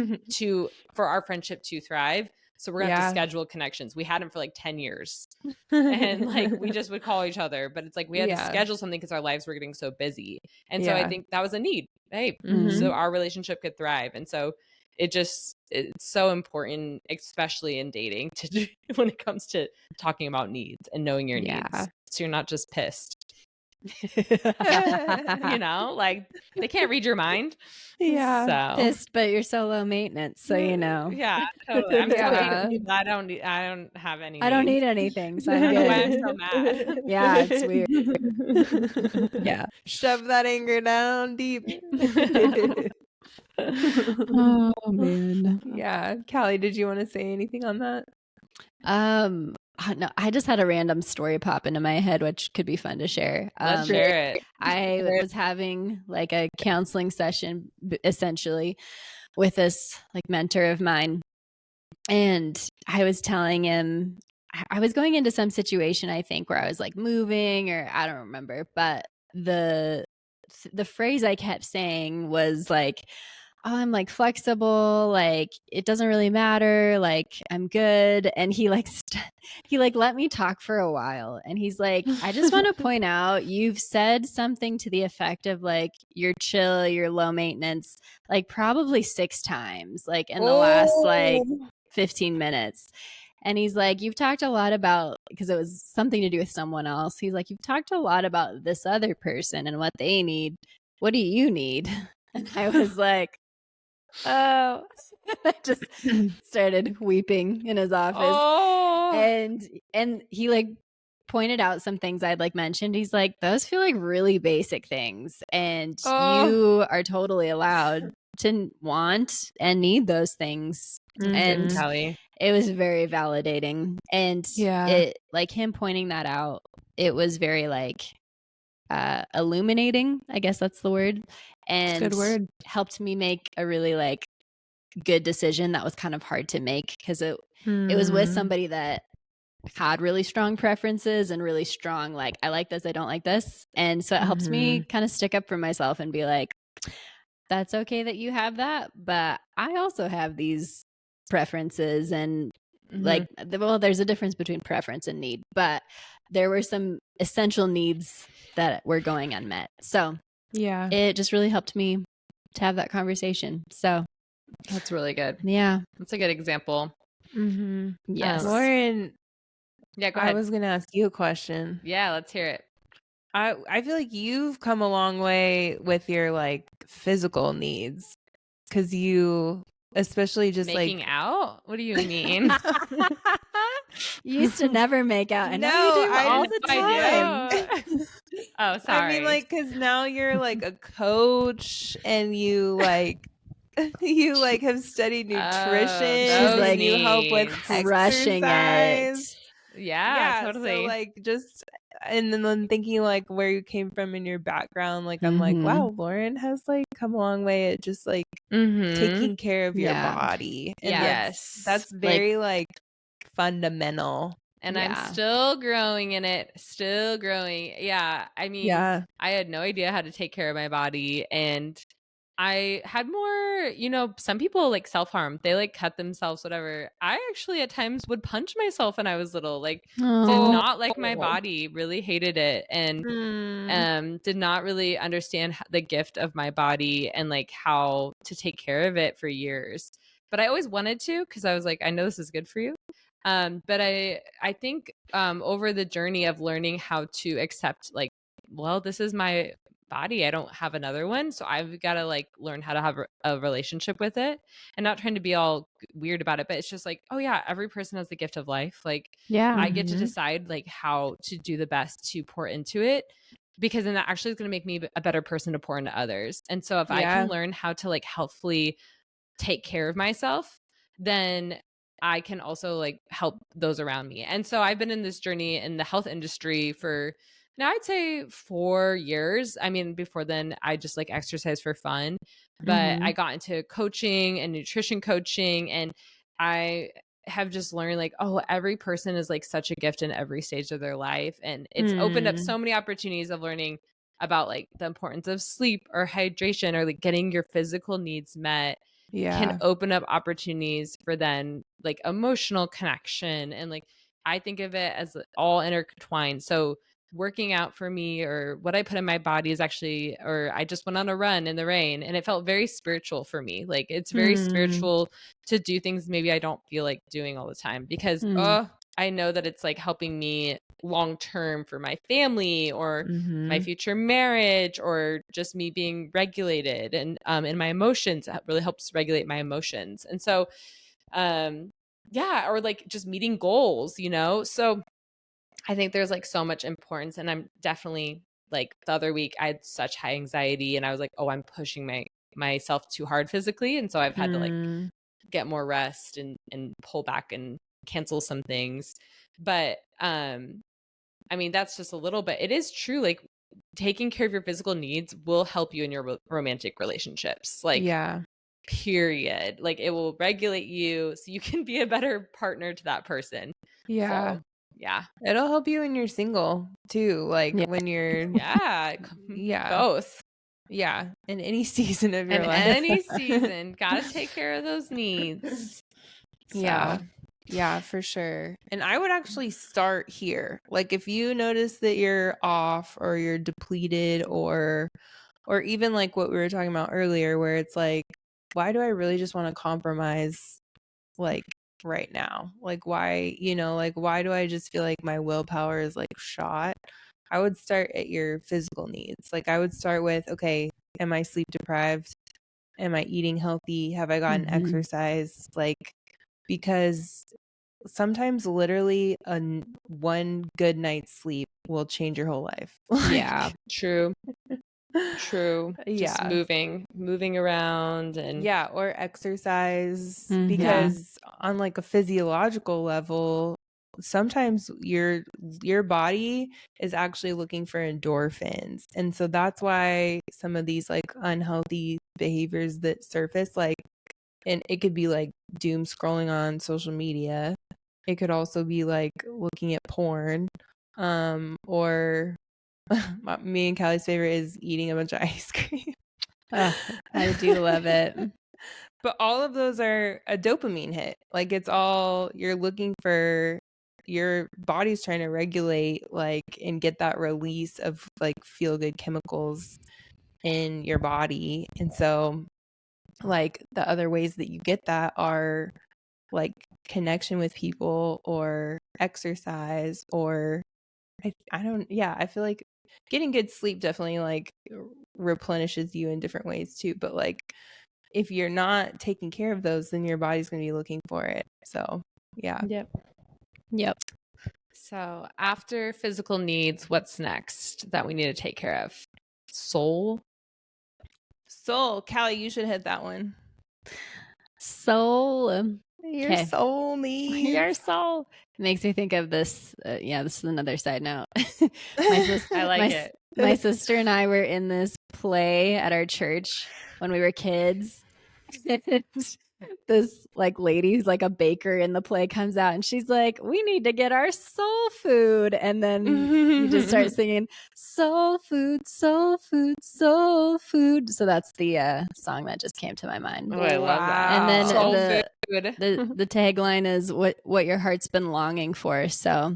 for our friendship to thrive. So we're going to have to schedule connections. We had them for like 10 years and like, we just would call each other, but it's like, we had to schedule something because our lives were getting so busy. And so I think that was a need. Hey, so our relationship could thrive. And so it's so important, especially in dating, when it comes to talking about needs and knowing your needs. So you're not just pissed. You know, like they can't read your mind. So Pissed, but you're so low maintenance, so you know. Yeah, totally. I'm so I don't have any. I don't need anything, so I'm I don't know good. why I'm so mad. Yeah, it's weird. Yeah, shove that anger down deep. Oh man. Yeah, Kalli, did you want to say anything on that? No, I just had a random story pop into my head, which could be fun to share. Let's share it. I was having like a counseling session, essentially, with this like mentor of mine, and I was telling him I was going into some situation, I think, where I was like moving, or I don't remember, but the phrase I kept saying was like, oh, I'm like flexible, like it doesn't really matter, like I'm good. And he like let me talk for a while, and he's like, I just want to point out you've said something to the effect of like you're chill, you're low maintenance, like probably 6 times like in the last like 15 minutes. And he's like, you've talked a lot about, because it was something to do with someone else, he's like, you've talked a lot about this other person and what they need. What do you need? And I was like, oh, I just started weeping in his office. And he like pointed out some things I'd like mentioned. He's like, those feel like really basic things, and you are totally allowed to want and need those things. And Kalli, it was very validating. And it like him pointing that out, it was very like illuminating, I guess that's the word. And good word. Helped me make a really like good decision that was kind of hard to make, because it was with somebody that had really strong preferences and really strong like, I like this, I don't like this. And so it helps me kind of stick up for myself and be like, that's okay that you have that, but I also have these preferences. And like, well, there's a difference between preference and need, but there were some essential needs that were going unmet. So it just really helped me to have that conversation. So that's really good. Yeah, that's a good example. Yes. Lauren, go ahead. I was gonna ask you a question. Yeah, let's hear it. I feel like you've come a long way with your like physical needs, because you, especially just making like out. What do you mean? You used to never make out, and now you do all the time. Oh, sorry. I mean, like, because now you're like a coach, and you like you like have studied nutrition, like, you help with crushing exercise. Yeah, totally. So like, just and then thinking like where you came from in your background, like I'm like, wow, Lauren has like come a long way at just like taking care of your body. And that's very like fundamental. And I'm still growing in it, still growing. Yeah. I mean, I had no idea how to take care of my body. And I had more, you know, some people like self-harm. They like cut themselves, whatever. I actually at times would punch myself when I was little. Like did not like my body, really hated it. And did not really understand the gift of my body and like how to take care of it for years. But I always wanted to, because I was like, I know this is good for you. But I think over the journey of learning how to accept like, well, this is my body. I don't have another one. So I've got to like learn how to have a relationship with it, and not trying to be all weird about it. But it's just like, oh yeah, every person has the gift of life. Like I get to decide like how to do the best to pour into it, because then that actually is going to make me a better person to pour into others. And so if I can learn how to like healthfully take care of myself, then I can also like help those around me. And so I've been in this journey in the health industry for now I'd say 4 years. I mean, before then I just like exercise for fun, but I got into coaching and nutrition coaching, and I have just learned like, oh, every person is like such a gift in every stage of their life. And it's opened up so many opportunities of learning about like the importance of sleep or hydration or like getting your physical needs met can open up opportunities for then like emotional connection. And like I think of it as all intertwined. So working out for me, or what I put in my body, is actually, or I just went on a run in the rain and it felt very spiritual for me. Like it's very spiritual to do things maybe I don't feel like doing all the time, because I know that it's like helping me long term for my family or my future marriage, or just me being regulated and in my emotions. It really helps regulate my emotions. And so or like just meeting goals, you know. So I think there's like so much importance. And I'm definitely like, the other week I had such high anxiety and I was like, oh, I'm pushing myself too hard physically. And so I've had to like get more rest and pull back and cancel some things. But I mean, that's just a little bit. It is true. Like taking care of your physical needs will help you in your romantic relationships. Like, period. Like it will regulate you so you can be a better partner to that person. So, yeah. It'll help you when you're single too. Like when you're both. Yeah. In any season of your life. Any season. Gotta take care of those needs. So. Yeah, for sure. And I would actually start here. Like if you notice that you're off or you're depleted, or even like what we were talking about earlier, where it's like, why do I really just want to compromise like right now? Like why, like why do I just feel like my willpower is like shot? I would start at your physical needs. Like I would start with, okay, am I sleep deprived? Am I eating healthy? Have I gotten exercise? Like, because sometimes literally one good night's sleep will change your whole life. Yeah, true. Just moving around and or exercise, because on like a physiological level, sometimes your body is actually looking for endorphins. And so that's why some of these like unhealthy behaviors that surface, like, and it could be like doom scrolling on social media. It could also be like looking at porn, or me and Kalli's favorite is eating a bunch of ice cream. I do love it. But all of those are a dopamine hit. Like it's all, you're looking for, your body's trying to regulate like and get that release of like feel good chemicals in your body. And so like the other ways that you get that are like connection with people or exercise, or I feel like getting good sleep definitely like replenishes you in different ways too. But like if you're not taking care of those, then your body's going to be looking for it. So yeah. Yep. So after physical needs, what's next that we need to take care of? Soul. Kalli, you should hit that one. Soul. Your soul needs. Your soul. It makes me think of this. This is another side note. I like it. My sister and I were in this play at our church when we were kids. This like lady who's like a baker in the play comes out and she's like, we need to get our soul food. And then you just start singing soul food, soul food, soul food. So that's the song that just came to my mind. Oh, I love that. And then Soul food. The tagline is what your heart's been longing for. So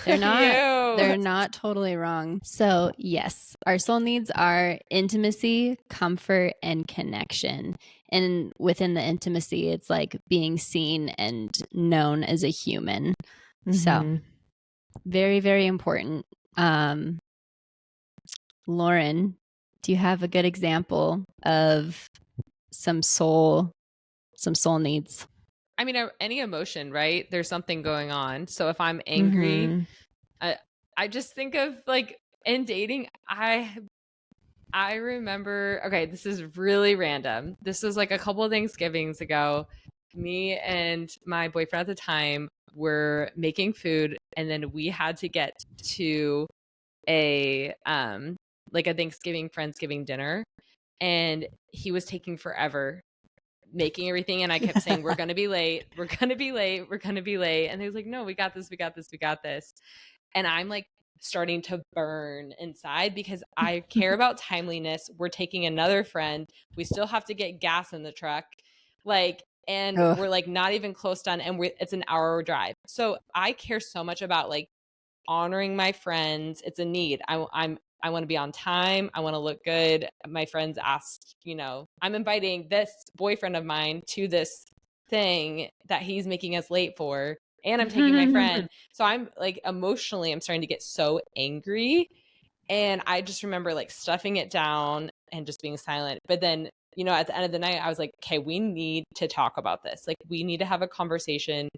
they're not totally wrong. So yes, our soul needs are intimacy, comfort, and connection. And within the intimacy, it's like being seen and known as a human. So very, very important. Lauren, do you have a good example of some soul needs? I mean, any emotion, right? There's something going on. So if I'm angry, I just think of like in dating, I remember, okay, this is really random. This was like a couple of Thanksgivings ago. Me and my boyfriend at the time were making food, and then we had to get to a like a Thanksgiving Friendsgiving dinner, and he was taking forever making everything, and I kept saying, we're gonna be late, we're gonna be late, we're gonna be late. And he was like, no, we got this, we got this, we got this. And I'm like starting to burn inside because I care about timeliness. We're taking another friend. We still have to get gas in the truck. Like, and we're like not even close done, and it's an hour drive. So I care so much about like honoring my friends. It's a need. I want to be on time. I want to look good. My friends asked, I'm inviting this boyfriend of mine to this thing that he's making us late for, and I'm taking my friend. So I'm like emotionally, I'm starting to get so angry. And I just remember like stuffing it down and just being silent. But then, at the end of the night, I was like, okay, we need to talk about this. Like, we need to have a conversation.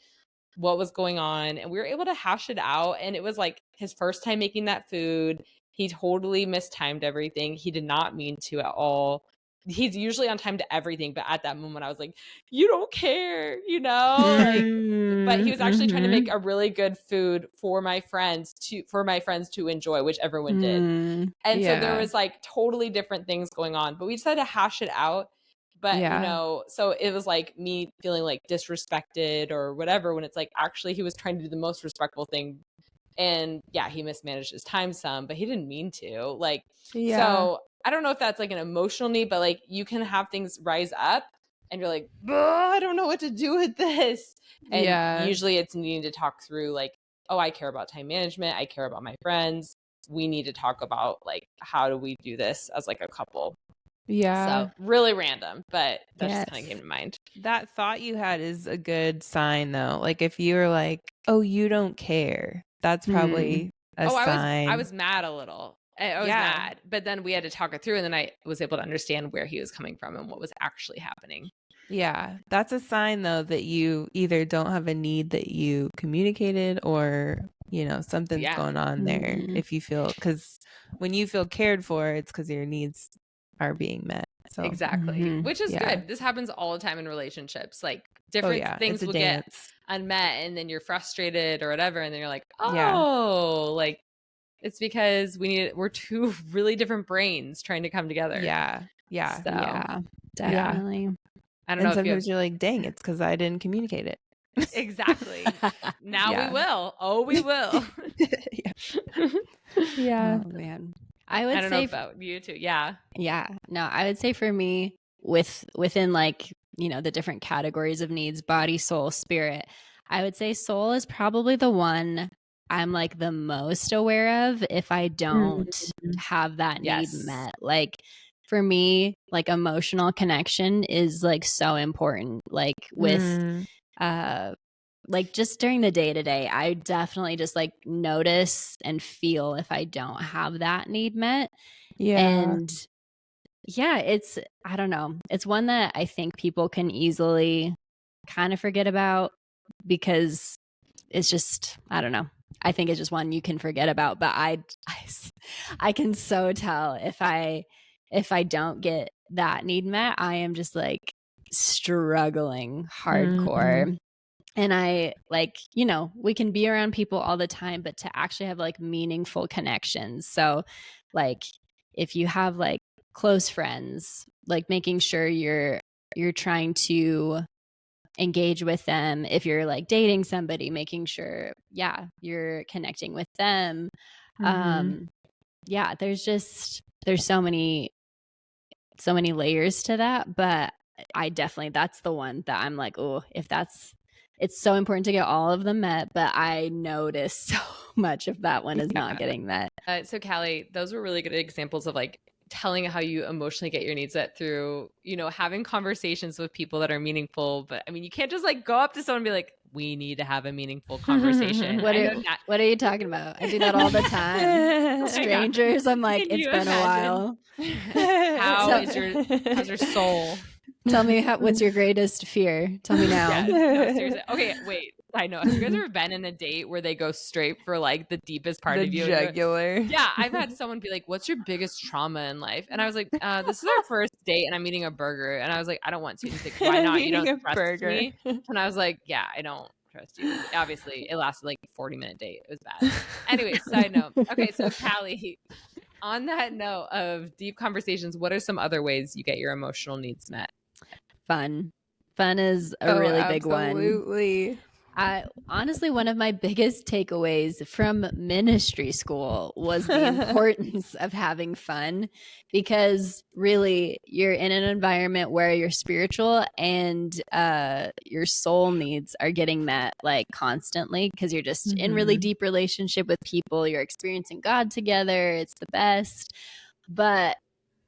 What was going on? And we were able to hash it out. And it was like his first time making that food. He totally mistimed everything. He did not mean to at all. He's usually on time to everything, but at that moment I was like, you don't care, but he was actually trying to make a really good food for my friends to enjoy, which everyone did. And so there was like totally different things going on, but we decided to hash it out. But so it was like me feeling like disrespected or whatever, when it's like actually he was trying to do the most respectful thing. And he mismanaged his time some, but he didn't mean to. So I don't know if that's like an emotional need, but like you can have things rise up and you're like, I don't know what to do with this. And usually it's needing to talk through like, oh, I care about time management. I care about my friends. We need to talk about like, how do we do this as like a couple? So really random, but that just kind of came to mind. That thought you had is a good sign though. Like if you were like, oh, you don't care, that's probably a sign. I was mad a little. I was mad, but then we had to talk it through, and then I was able to understand where he was coming from and what was actually happening. Yeah, that's a sign though that you either don't have a need that you communicated, or something's going on there. If you feel, because when you feel cared for, it's because your needs are being met. So exactly, which is good. This happens all the time in relationships. Like different things will get unmet, and then you're frustrated or whatever, and then you're like, like it's because we're two really different brains trying to come together. Definitely. I don't know. Sometimes you're like, dang, it's because I didn't communicate it. Exactly. Now we will. Oh, we will. Oh man. I don't know about you too. Yeah. No, I would say for me, within like, the different categories of needs, body, soul, spirit, I would say soul is probably the one I'm like the most aware of if I don't have that need met. Like for me, like emotional connection is like so important. Like with like just during the day to day, I definitely just like notice and feel if I don't have that need met. And it's, I don't know, it's one that I think people can easily kind of forget about because it's just, I don't know. I think it's just one you can forget about, but I can so tell if I don't get that need met, I am just like struggling hardcore. And I like, you know, we can be around people all the time, but to actually have like meaningful connections. So like if you have like close friends, like making sure you're trying to engage with them. If you're like dating somebody, making sure, yeah, you're connecting with them. Yeah, there's so many layers to that, but I definitely, that's the one that I'm like, oh, it's so important to get all of them met, but I notice so much if that one is not getting met. So Kalli, those were really good examples of like telling how you emotionally get your needs met through, you know, having conversations with people that are meaningful. But I mean, you can't just like go up to someone and be like, we need to have a meaningful conversation. What are you talking about? I do that all the time. Strangers, I'm like, it's been a while. How's your soul? Tell me what's your greatest fear? Tell me now. Yeah, no, seriously. Okay, wait. I know. Have you guys ever been in a date where they go straight for like the deepest part of you? Jugular. Yeah, I've had someone be like, "What's your biggest trauma in life?" And I was like, "This is our first date, and I'm eating a burger." And I was like, "I don't want to." And he's like, "Why not? You don't trust me." And I was like, "Yeah, I don't trust you." Obviously, it lasted like a 40-minute date. It was bad. Anyway, side note. Okay, so Kalli, on that note of deep conversations, what are some other ways you get your emotional needs met? Fun is a really big one. Absolutely. Honestly, one of my biggest takeaways from ministry school was the importance of having fun, because really you're in an environment where your spiritual and your soul needs are getting met like constantly, because you're just in really deep relationship with people. You're experiencing God together. It's the best. But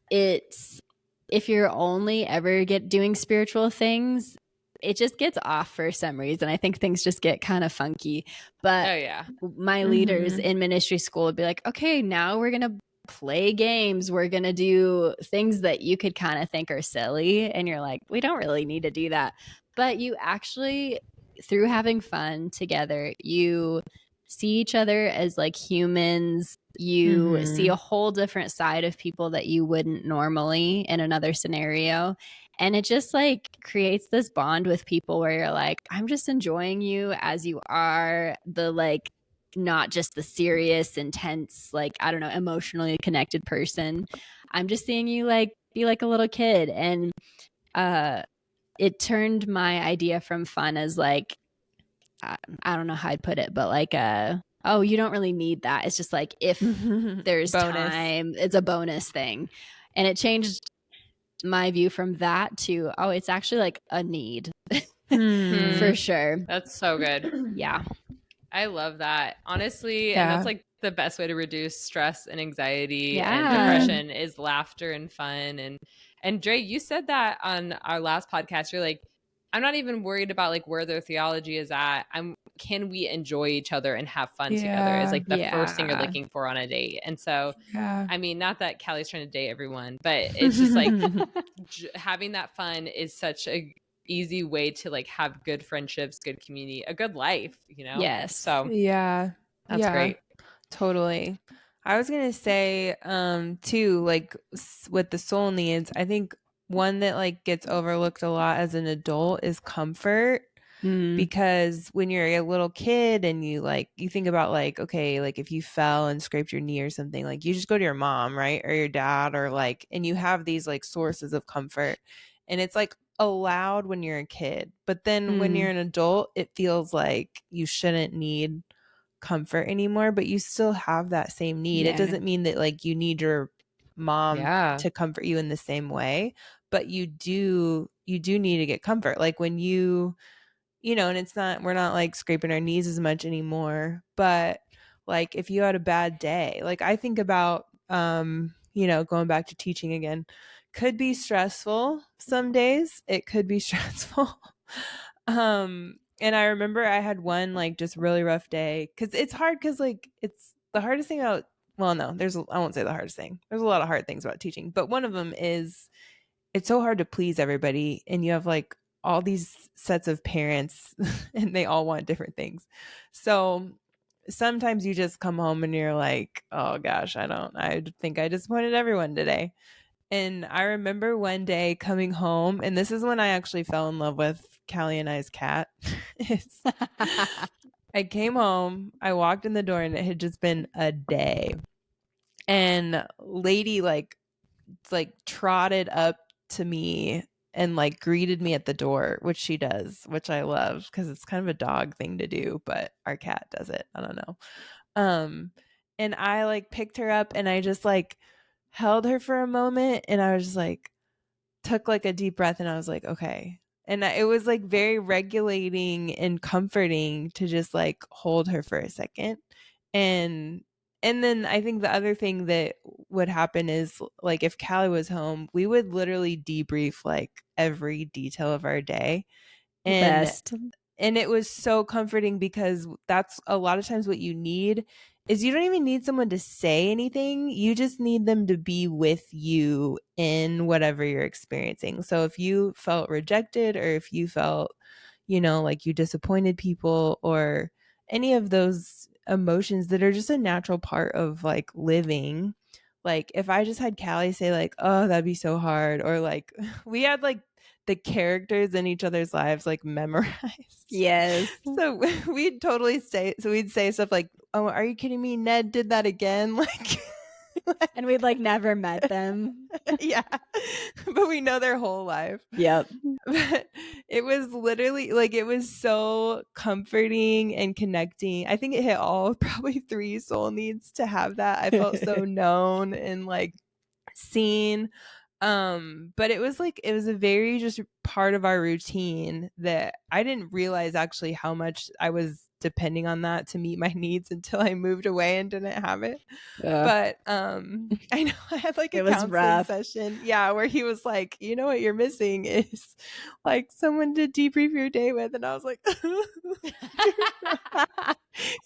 if you're only ever doing spiritual things, it just gets off for some reason. I think things just get kind of funky. But my leaders in ministry school would be like, okay, now we're going to play games. We're going to do things that you could kind of think are silly. And you're like, we don't really need to do that. But you actually, through having fun together, you see each other as like humans. You see a whole different side of people that you wouldn't normally in another scenario. And it just like creates this bond with people where you're like, I'm just enjoying you as you are, the like, not just the serious, intense, like, I don't know, emotionally connected person. I'm just seeing you like be like a little kid. And it turned my idea from fun as like, I don't know how I'd put it, but like oh, you don't really need that. It's just like if there's time, it's a bonus thing. And it changed my view from that to, oh, it's actually like a need for sure. That's so good. Yeah. I love that. Honestly, and that's like the best way to reduce stress and anxiety and depression is laughter and fun. And Dre, you said that on our last podcast. You're like, I'm not even worried about like where their theology is at. Can we enjoy each other and have fun together is like the first thing you're looking for on a date. And so, I mean, not that Kalli's trying to date everyone, but it's just like having that fun is such a easy way to like have good friendships, good community, a good life, you know? Yes. So that's great. Totally. I was going to say, too, like with the soul needs, I think one that like gets overlooked a lot as an adult is comfort. Because when you're a little kid and you think about like, okay, like if you fell and scraped your knee or something, like you just go to your mom, right? Or your dad, or like, and you have these like sources of comfort, and it's like allowed when you're a kid. But then when you're an adult, it feels like you shouldn't need comfort anymore, but you still have that same need. It doesn't mean that like you need your mom to comfort you in the same way, but you do need to get comfort. Like when you know, and we're not like scraping our knees as much anymore, but like if you had a bad day, like I think about, you know, going back to teaching again, could be stressful some days. It could be stressful. And I remember I had one like just really rough day, because it's hard, because like it's the hardest thing about, well, no, I won't say the hardest thing. There's a lot of hard things about teaching, but one of them is it's so hard to please everybody, and you have like all these sets of parents and they all want different things. So sometimes you just come home and you're like, oh gosh, I think I disappointed everyone today. And I remember one day coming home, and this is when I actually fell in love with Kalli and I's cat. I came home, I walked in the door, and it had just been a day. And lady like trotted up to me and like greeted me at the door, which she does, which I love because it's kind of a dog thing to do, but our cat does it. I don't know. And I like picked her up and I just like held her for a moment and I was just like took like a deep breath and I was like, okay. And it was like very regulating and comforting to just like hold her for a second. And then I think the other thing that would happen is like if Callie was home, we would literally debrief like every detail of our day. And Best. and it was so comforting because that's a lot of times what you need is you don't even need someone to say anything. You just need them to be with you in whatever you're experiencing. So if you felt rejected or if you felt, like you disappointed people or any of those emotions that are just a natural part of like living, like if I just had Callie say like, oh, that'd be so hard, or like we had like the characters in each other's lives like memorized. Yes. So we'd totally we'd say stuff like, oh, are you kidding me? Ned did that again. Like, and we'd like never met them. Yeah. But we know their whole life. Yep. But it was literally like, it was so comforting and connecting. I think it hit all probably 3 soul needs to have that. I felt so known and like seen. But it was a very just part of our routine that I didn't realize actually how much I was depending on that to meet my needs until I moved away and didn't have it. But I know I had like a counseling session, where he was like, you know what you're missing is like someone to debrief your day with, and I was like, you're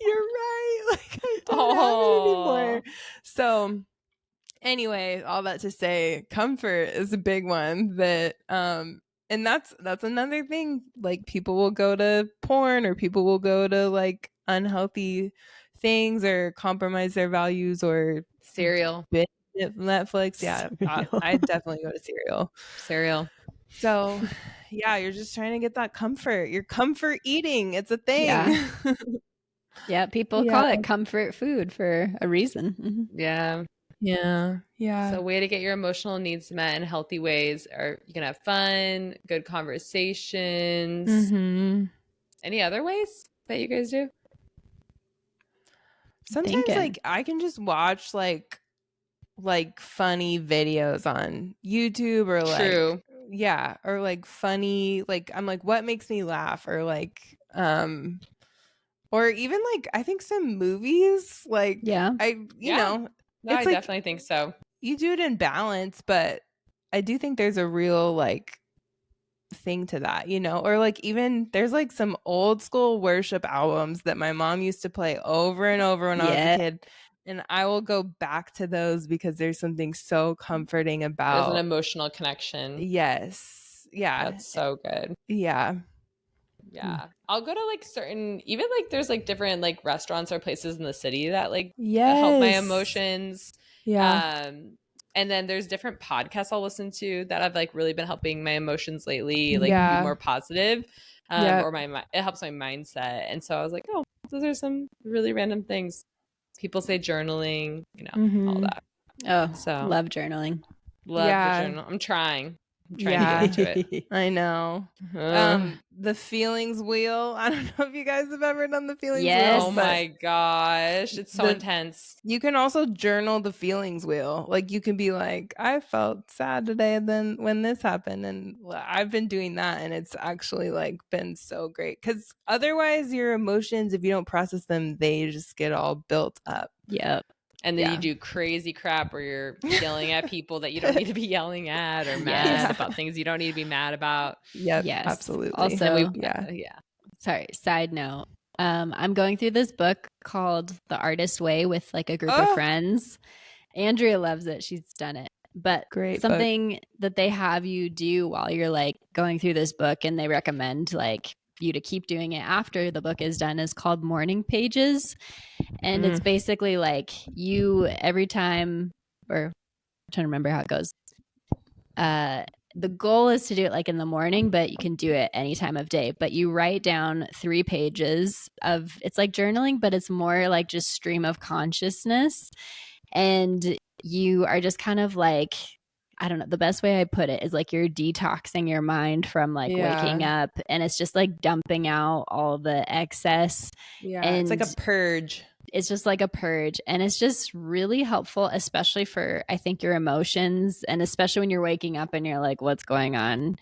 right, like I don't have it anymore. So anyway, all that to say, comfort is a big one that and that's another thing. Like people will go to porn or people will go to like unhealthy things or compromise their values or cereal. Netflix. Yeah, I definitely go to cereal. So you're just trying to get that comfort. You're comfort eating. It's a thing. Yeah, people call it comfort food for a reason. Mm-hmm. Yeah. So way to get your emotional needs met in healthy ways, or you can have fun, good conversations. Mm-hmm. Any other ways that you guys do? Sometimes like I can just watch like funny videos on YouTube or like or like funny, like I'm like, what makes me laugh, or like or even like I think some movies like I I definitely think so. You do it in balance, but I do think there's a real like thing to that, or like even there's like some old school worship albums that my mom used to play over and over when I was a kid, and I will go back to those because there's something so comforting about there's an emotional connection. Yes. Yeah, that's so good. Yeah. I'll go to like certain, even like there's like different like restaurants or places in the city that like help my emotions. And then there's different podcasts I'll listen to that have like really been helping my emotions lately, like be more positive. Or it helps my mindset. And so I was like, oh, those are some really random things. People say journaling, all that. Oh, so love journaling. Love the journal. I'm trying to get into it. I know. The feelings wheel. I don't know if you guys have ever done the feelings wheel. Oh my gosh. It's so intense. You can also journal the feelings wheel. Like you can be like, I felt sad today then when this happened. And I've been doing that and it's actually like been so great. Because otherwise your emotions, if you don't process them, they just get all built up. Yep. And then you do crazy crap where you're yelling at people that you don't need to be yelling at, or mad about things you don't need to be mad about. Yep, absolutely. Also, sorry, side note. I'm going through this book called The Artist's Way with like a group of friends. Andrea loves it. She's done it. But something that they have you do while you're like going through this book, and they recommend like you to keep doing it after the book is done, is called morning pages. And it's basically like you every time, or I'm trying to remember how it goes. the goal is to do it like in the morning, but you can do it any time of day. But you write down 3 pages of, it's like journaling, but it's more like just stream of consciousness. And you are just kind of like, I don't know, the best way I put it is like you're detoxing your mind from like waking up, and it's just like dumping out all the excess. Yeah, and it's like a purge. It's just like a purge, and it's just really helpful, especially for, I think, your emotions, and especially when you're waking up and you're like, what's going on?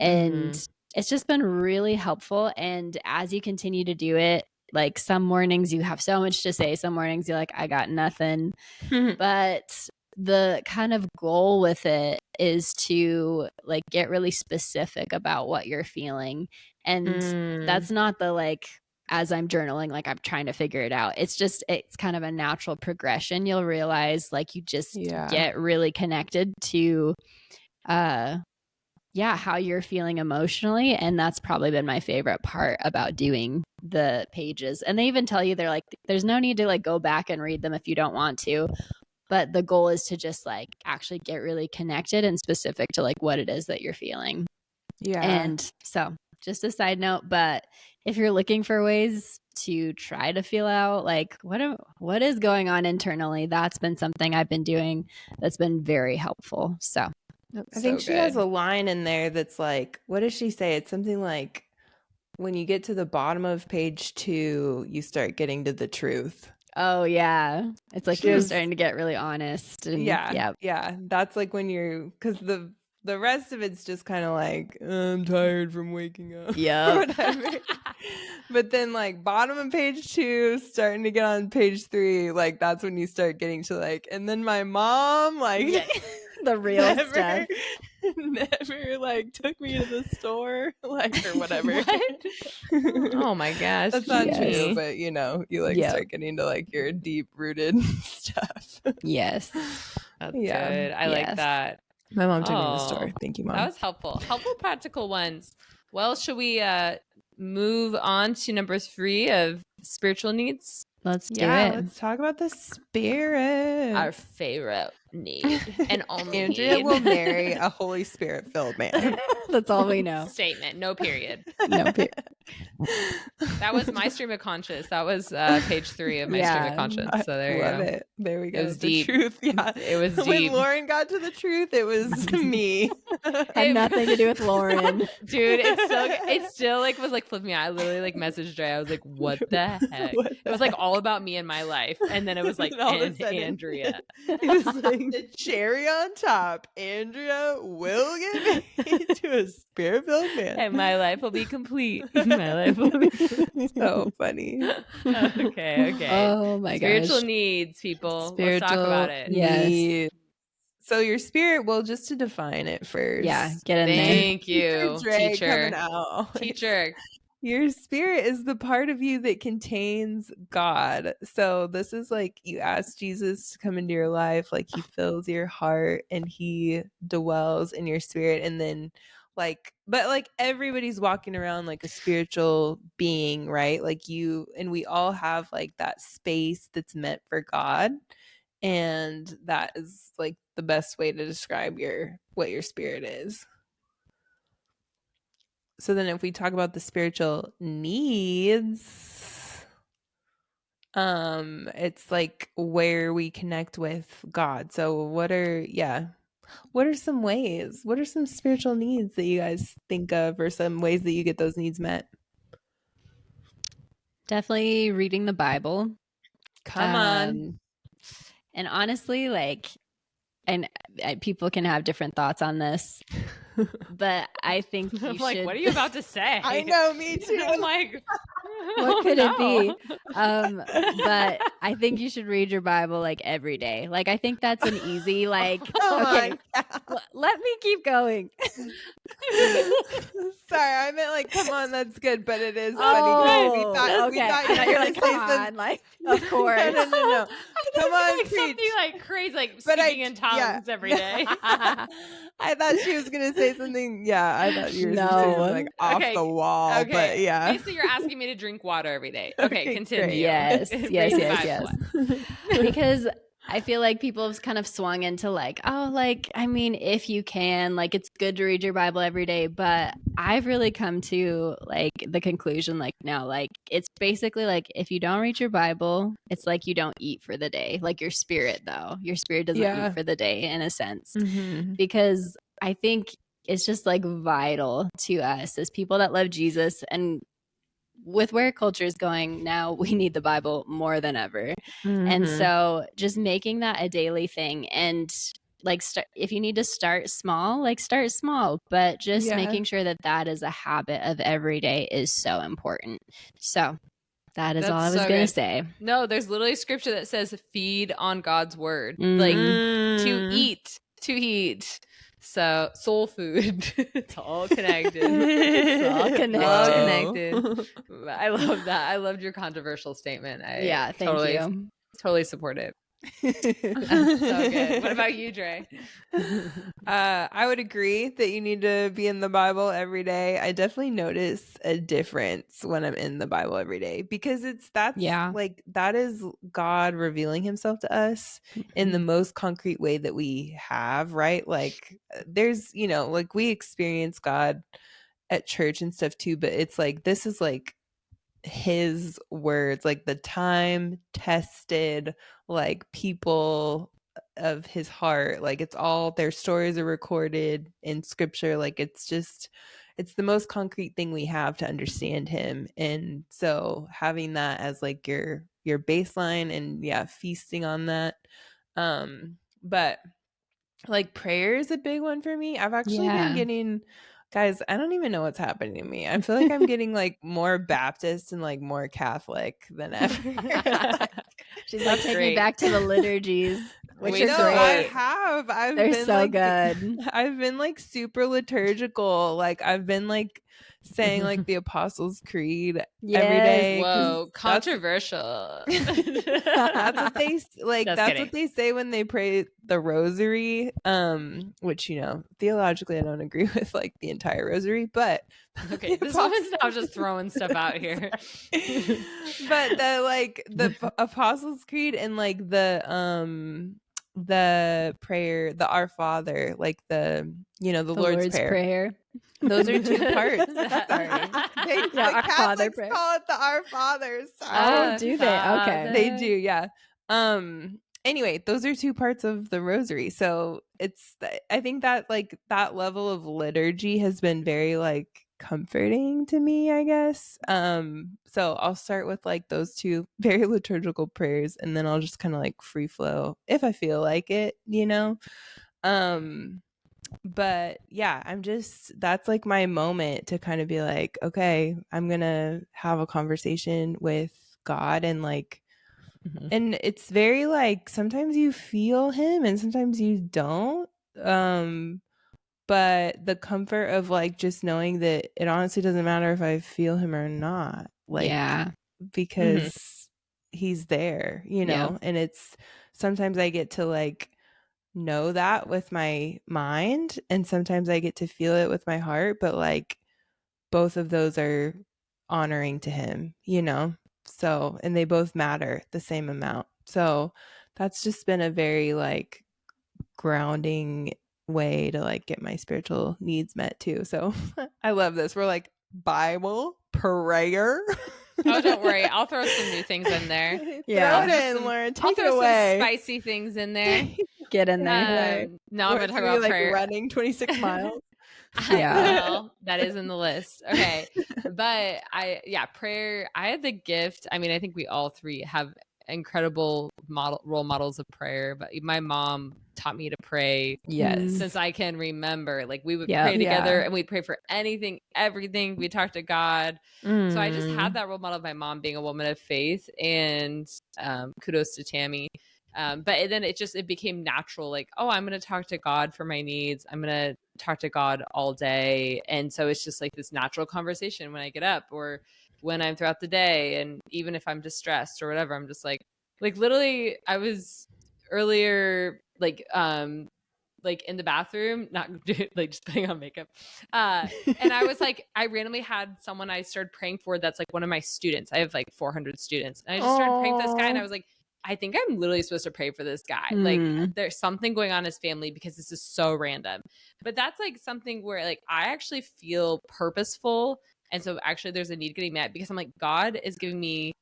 And it's just been really helpful. And as you continue to do it, like some mornings you have so much to say, some mornings you're like, I got nothing. But the kind of goal with it is to like get really specific about what you're feeling. And that's not the like, as I'm journaling, like I'm trying to figure it out. It's just, it's kind of a natural progression. You'll realize like you just get really connected to, how you're feeling emotionally. And that's probably been my favorite part about doing the pages. And they even tell you, they're like, there's no need to like go back and read them if you don't want to. But the goal is to just like actually get really connected and specific to like what it is that you're feeling. Yeah. And so just a side note, but if you're looking for ways to try to feel out like what is going on internally, that's been something I've been doing that's been very helpful. So I think she has a line in there that's like, what does she say? It's something like, when you get to the bottom of page 2, you start getting to the truth. Oh yeah, it's like you're starting to get really honest. And yeah. That's like when you're, because the rest of it's just kind of like, I'm tired from waking up. Yeah. But then like bottom of page 2, starting to get on page 3, like that's when you start getting to like, and then my mom like the real stuff. Never like took me to the store, like, or whatever. What? Oh my gosh. That's not true, but you know, you like start getting to like your deep rooted stuff. Yes. That's good. I like that. My mom took me to the store. Thank you, Mom. That was helpful. Helpful practical ones. Well, should we move on to number 3 of spiritual needs? Let's do it. Let's talk about the spirit. Our favorite need and only Andrea will marry a Holy Spirit filled man. That's all we know. Statement. No period. No period. That was my stream of conscience. That was page 3 of my stream of conscience. So there you go. Love it. There we go. It was deep. Truth. Yeah. It was deep. When Lauren got to the truth, it was me. Had nothing to do with Lauren. Dude, it still like was like flipping me out. I literally like messaged Dre. I was like, what the heck? It was like all about me and my life. And then it was like, and Andrea. It was like the cherry on top. Andrea will get married to a spirit-filled man. And my life will be complete. My life will be so funny. Okay. Oh my gosh. Spiritual needs, people. Let's talk about it. Yes. So your spirit, well, just to define it first. Yeah, get in there. Thank you, Dre teacher. coming out. Teacher. Your spirit is the part of you that contains God. So this is like you ask Jesus to come into your life, like he fills your heart and he dwells in your spirit. And then like, but like everybody's walking around like a spiritual being, right? Like you, and we all have like that space that's meant for God. And that is like the best way to describe what your spirit is. So then if we talk about the spiritual needs, it's like where we connect with God. So what are some ways? What are some spiritual needs that you guys think of, or some ways that you get those needs met? Definitely reading the Bible. Come on. And honestly, like, and people can have different thoughts on this, but I think you I'm like, should. what are you about to say? I know, me too. I'm like, what could it be? But I think you should read your Bible like every day. Like, I think that's an easy, like, okay, let me keep going. Sorry, I meant like, come on, that's good, but it is funny. We thought you're like, come on, like, of course. No. Come on, like preach. something like crazy, like speaking in tongues every day. I thought she was gonna say something. Yeah, I thought you were gonna say something like off the wall. Okay. But yeah, basically, you're asking me to drink water every day. Okay, continue. Yes. Because I feel like people have kind of swung into like, oh, like, I mean, if you can, like, it's good to read your Bible every day. But I've really come to like the conclusion, like, no, like, it's basically like if you don't read your Bible, it's like you don't eat for the day. Like your spirit, though, your spirit doesn't eat for the day in a sense, because I think it's just like vital to us as people that love Jesus. And with where culture is going now, we need the Bible more than ever. And so just making that a daily thing, and like if you need to start small, like start small, but just making sure that that is a habit of every day is so important. So that is all I was going to say. No, there's literally scripture that says feed on God's word. Like to eat. So soul food. It's all connected. It's all connected. I love that. I loved your controversial statement. Thank you. Totally support it. So good. What about you, Dre? I would agree that you need to be in the Bible every day. I definitely notice a difference when I'm in the Bible every day, because like that is God revealing himself to us in the most concrete way that we have, right? Like there's, like we experience God at church and stuff too, but it's like this is like his words, like the time tested, like people of his heart, like it's all their stories are recorded in scripture, like it's the most concrete thing we have to understand him. And so having that as like your baseline, and feasting on that. But like prayer is a big one for me. I've actually been getting, guys, I don't even know what's happening to me. I feel like I'm getting like more Baptist and like more Catholic than ever. She's like, take me back to the liturgies, which is great. I have. They're been so like, good. I've been like super liturgical. Like I've been like saying like the Apostles' Creed every day. Whoa, controversial. That's what they like. That's what they say when they pray the Rosary. Which theologically I don't agree with like the entire Rosary, but okay, this woman's now just throwing stuff out here. But the Apostles' Creed and like the prayer, the Our Father, like the Lord's Prayer. Those are two parts. Our Father prayer. Call it the Our Fathers. Do they? Okay, they do. Yeah. Anyway, those are two parts of the Rosary. So I think that like that level of liturgy has been very like comforting to me, I guess. So I'll start with like those two very liturgical prayers, and then I'll just kind of like free flow if I feel like it, but yeah, that's like my moment to kind of be like, okay, I'm gonna have a conversation with God, and like and it's very like sometimes you feel him and sometimes you don't, but the comfort of like just knowing that it honestly doesn't matter if I feel him or not, like because he's there, and it's sometimes I get to like know that with my mind, and sometimes I get to feel it with my heart, but like both of those are honoring to him, so, and they both matter the same amount. So that's just been a very like grounding way to like get my spiritual needs met too. So I love this. We're like Bible, prayer. Oh, don't worry. I'll throw some new things in there. Throw it in, Lauren. Take I'll throw it away. some spicy things in there. Get in there. Now I'm going to talk about like prayer. Running 26 miles. Well, that is in the list. Okay. But prayer, I had the gift. I mean, I think we all three have incredible role models of prayer, but my mom taught me to pray since I can remember. Like we would pray together and we'd pray for anything, everything. We talked to God. So I just had that role model of my mom being a woman of faith, and kudos to Tammy. But then it became natural, like, oh, I'm going to talk to God for my needs. I'm going to talk to God all day. And so it's just like this natural conversation when I get up or when I'm throughout the day. And even if I'm distressed or whatever, I'm just like literally I was earlier, like in the bathroom, not like just putting on makeup. And I was like, I randomly had someone I started praying for that's like one of my students. I have like 400 students. And I just started praying for this guy, and I was like, I think I'm literally supposed to pray for this guy. Like there's something going on in his family because this is so random. But that's like something where like I actually feel purposeful. And so actually there's a need getting met because I'm like, God is giving me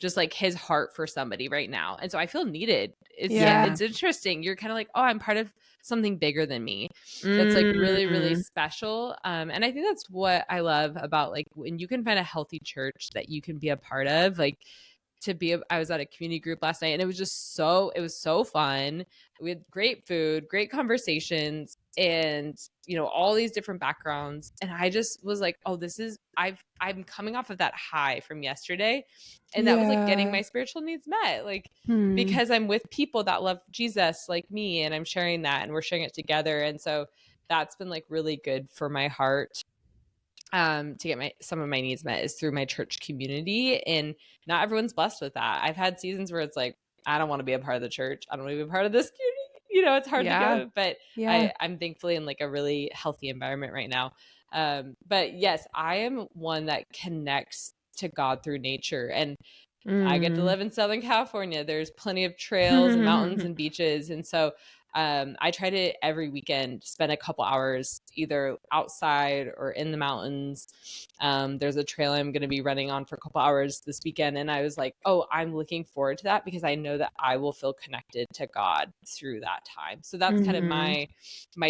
just like his heart for somebody right now. And so I feel needed. It's interesting. You're kind of like, oh, I'm part of something bigger than me. That's like really, really special. And I think that's what I love about like when you can find a healthy church that you can be a part of, like I was at a community group last night and it was so fun. We had great food, great conversations, and all these different backgrounds. And I just was like, oh, I'm coming off of that high from yesterday. And that was like getting my spiritual needs met. Like because I'm with people that love Jesus like me, and I'm sharing that and we're sharing it together. And so that's been like really good for my heart. To get some of my needs met is through my church community, and not everyone's blessed with that. I've had seasons where it's like, I don't want to be a part of the church. I don't want to be a part of this community. It's hard to go, but I'm thankfully in like a really healthy environment right now. But yes, I am one that connects to God through nature, and I get to live in Southern California. There's plenty of trails and mountains and beaches. And so I try to every weekend spend a couple hours either outside or in the mountains. There's a trail I'm going to be running on for a couple hours this weekend. And I was like, oh, I'm looking forward to that because I know that I will feel connected to God through that time. So that's kind of my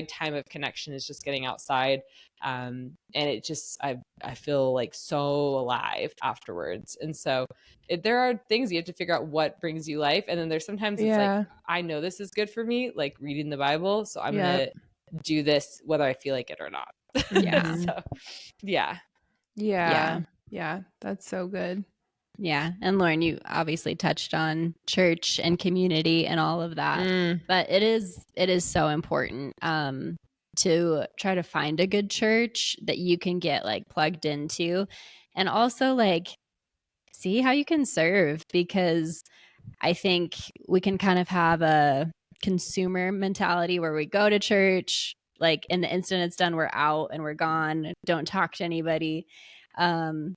time of connection is just getting outside. And it just, I feel like so alive afterwards. And so there are things you have to figure out what brings you life. And then there's sometimes it's like, I know this is good for me, like reading the Bible. So I'm going to do this, whether I feel like it or not. So, Yeah. That's so good. Yeah. And Lauren, you obviously touched on church and community and all of that, but it is so important to try to find a good church that you can get like plugged into, and also like see how you can serve, because I think we can kind of have a consumer mentality where we go to church, like in the instant it's done, we're out and we're gone, don't talk to anybody. And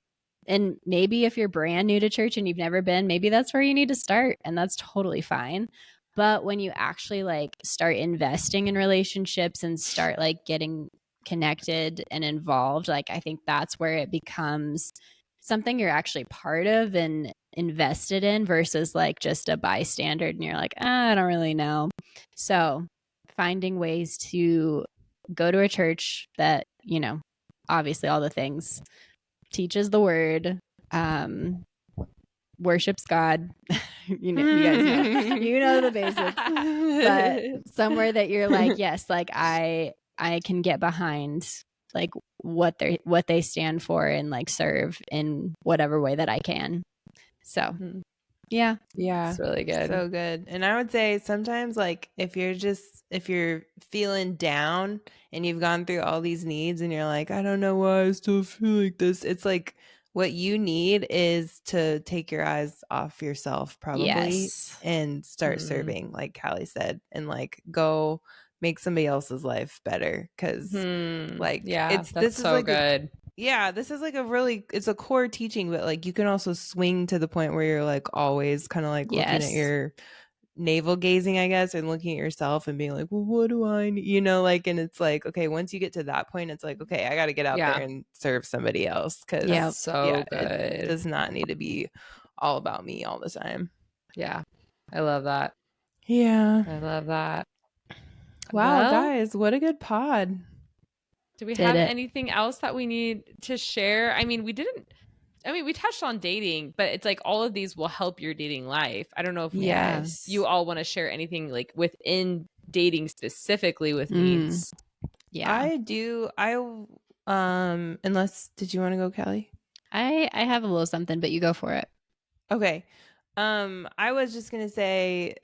maybe if you're brand new to church and you've never been, maybe that's where you need to start, and that's totally fine. But when you actually like start investing in relationships and start like getting connected and involved, like I think that's where it becomes something you're actually part of and invested in versus like just a bystander and you're like, I don't really know. So finding ways to go to a church that, obviously all the things, teaches the word, worships God. You guys know the basics, but somewhere that you're like, yes, like I can get behind like what they stand for and like serve in whatever way that I can. So yeah, it's really good. So good. And I would say sometimes like if you're feeling down and you've gone through all these needs and you're like, I don't know why I still feel like this, it's like what you need is to take your eyes off yourself probably and start serving, like Kalli said, and like go make somebody else's life better. Cause this is like good. This is like it's a core teaching, but like you can also swing to the point where you're like always kind of like looking at your navel gazing, I guess, and looking at yourself and being like, well, what do I need? Like, and it's like, okay, once you get to that point, it's like, okay, I got to get out there and serve somebody else. Cause good. It does not need to be all about me all the time. Yeah. I love that. Yeah. I love that. Wow, guys, what a good pod. Do we have anything else that we need to share? I mean, we touched on dating, but it's like all of these will help your dating life. I don't know if you all want to share anything like within dating specifically with needs. Yeah, I do. Unless, did you want to go, Kalli? I have a little something, but you go for it. Okay. I was just going to say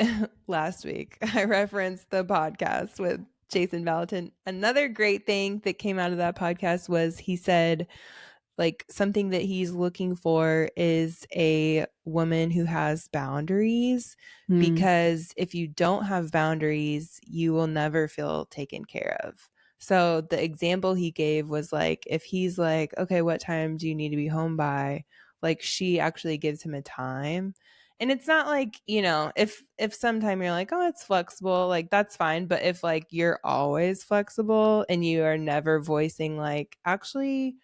last week, I referenced the podcast with Jason Valentin. Another great thing that came out of that podcast was he said, like, something that he's looking for is a woman who has boundaries, because if you don't have boundaries, you will never feel taken care of. So the example he gave was like, if he's like, okay, what time do you need to be home by? Like, she actually gives him a time. And it's not like, you know, if sometime you're like, oh, it's flexible, like that's fine. But if like you're always flexible and you are never voicing like, actually,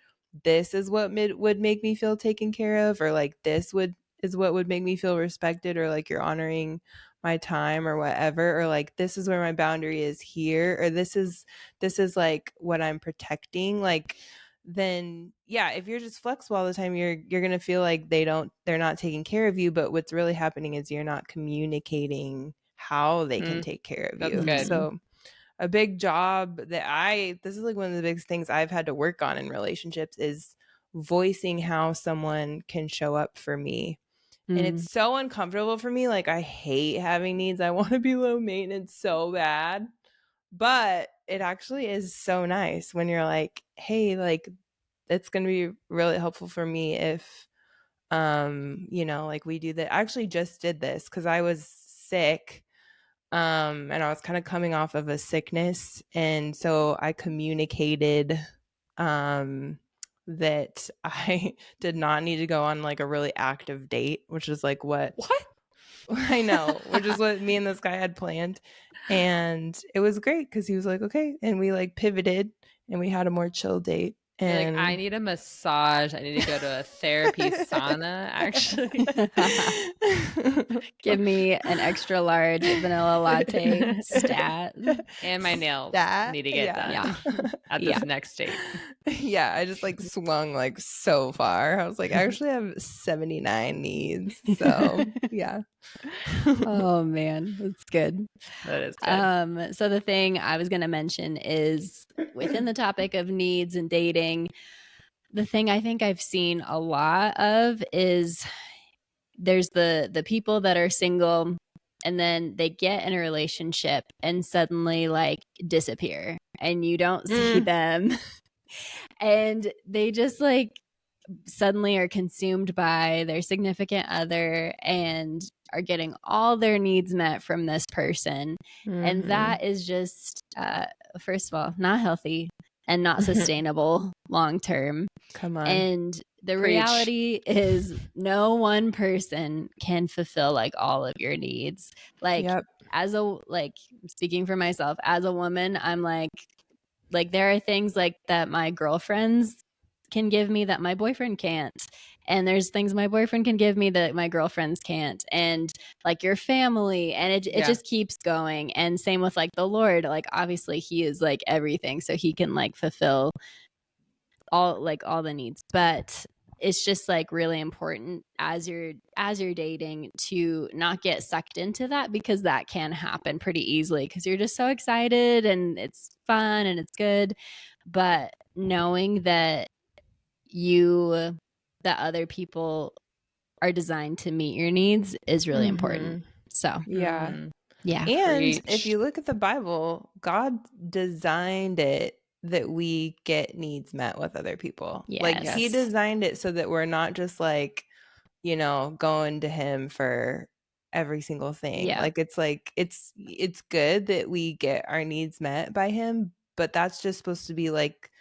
this is what would make me feel taken care of, or like is what would make me feel respected, or like you're honoring my time or whatever, or like this is where my boundary is here, or this is like what I'm protecting, like, then yeah, if you're just flexible all the time, you're gonna feel like they're not taking care of you. But what's really happening is you're not communicating how they can take care of you. That's good. So a big job that this is like one of the biggest things I've had to work on in relationships is voicing how someone can show up for me. And it's so uncomfortable for me. Like, I hate having needs. I want to be low maintenance so bad. But it actually is so nice when you're like, hey, like, it's going to be really helpful for me if, you know, like we do that. I actually just did this because I was sick. And I was kind of coming off of a sickness. And so I communicated, that I did not need to go on like a really active date, which is like what I know, which is what me and this guy had planned. And it was great because he was like, okay. And we like pivoted and we had a more chill date. You're And like, I need a massage. I need to go to a therapy sauna, actually. Give me an extra large vanilla latte stat. And my nails need to get done at this next date. Yeah, I just like swung like so far. I was like, I actually have 79 needs. So yeah. Oh man, that's good. That is good. So the thing I was gonna mention is within the topic of needs and dating, the thing I think I've seen a lot of is there's the people that are single and then they get in a relationship and suddenly like disappear and you don't see them and they just like suddenly are consumed by their significant other and are getting all their needs met from this person. And that is just first of all not healthy and not sustainable long term. Come on. And the reality is no one person can fulfill like all of your needs. Like as a like speaking for myself as a woman, I'm like there are things like that my girlfriends can give me that my boyfriend can't, and there's things my boyfriend can give me that my girlfriends can't, and like your family, and it just keeps going. And same with like the Lord, like obviously he is like everything, so he can like fulfill all the needs, but it's just like really important as you're dating to not get sucked into that, because that can happen pretty easily because you're just so excited and it's fun and it's good, but knowing that other people are designed to meet your needs is really important. So yeah. and if you look at the Bible, God designed it that we get needs met with other people. Like he designed it so that we're not just like, you know, going to him for every single thing. Like it's good that we get our needs met by him, but that's just supposed to be like,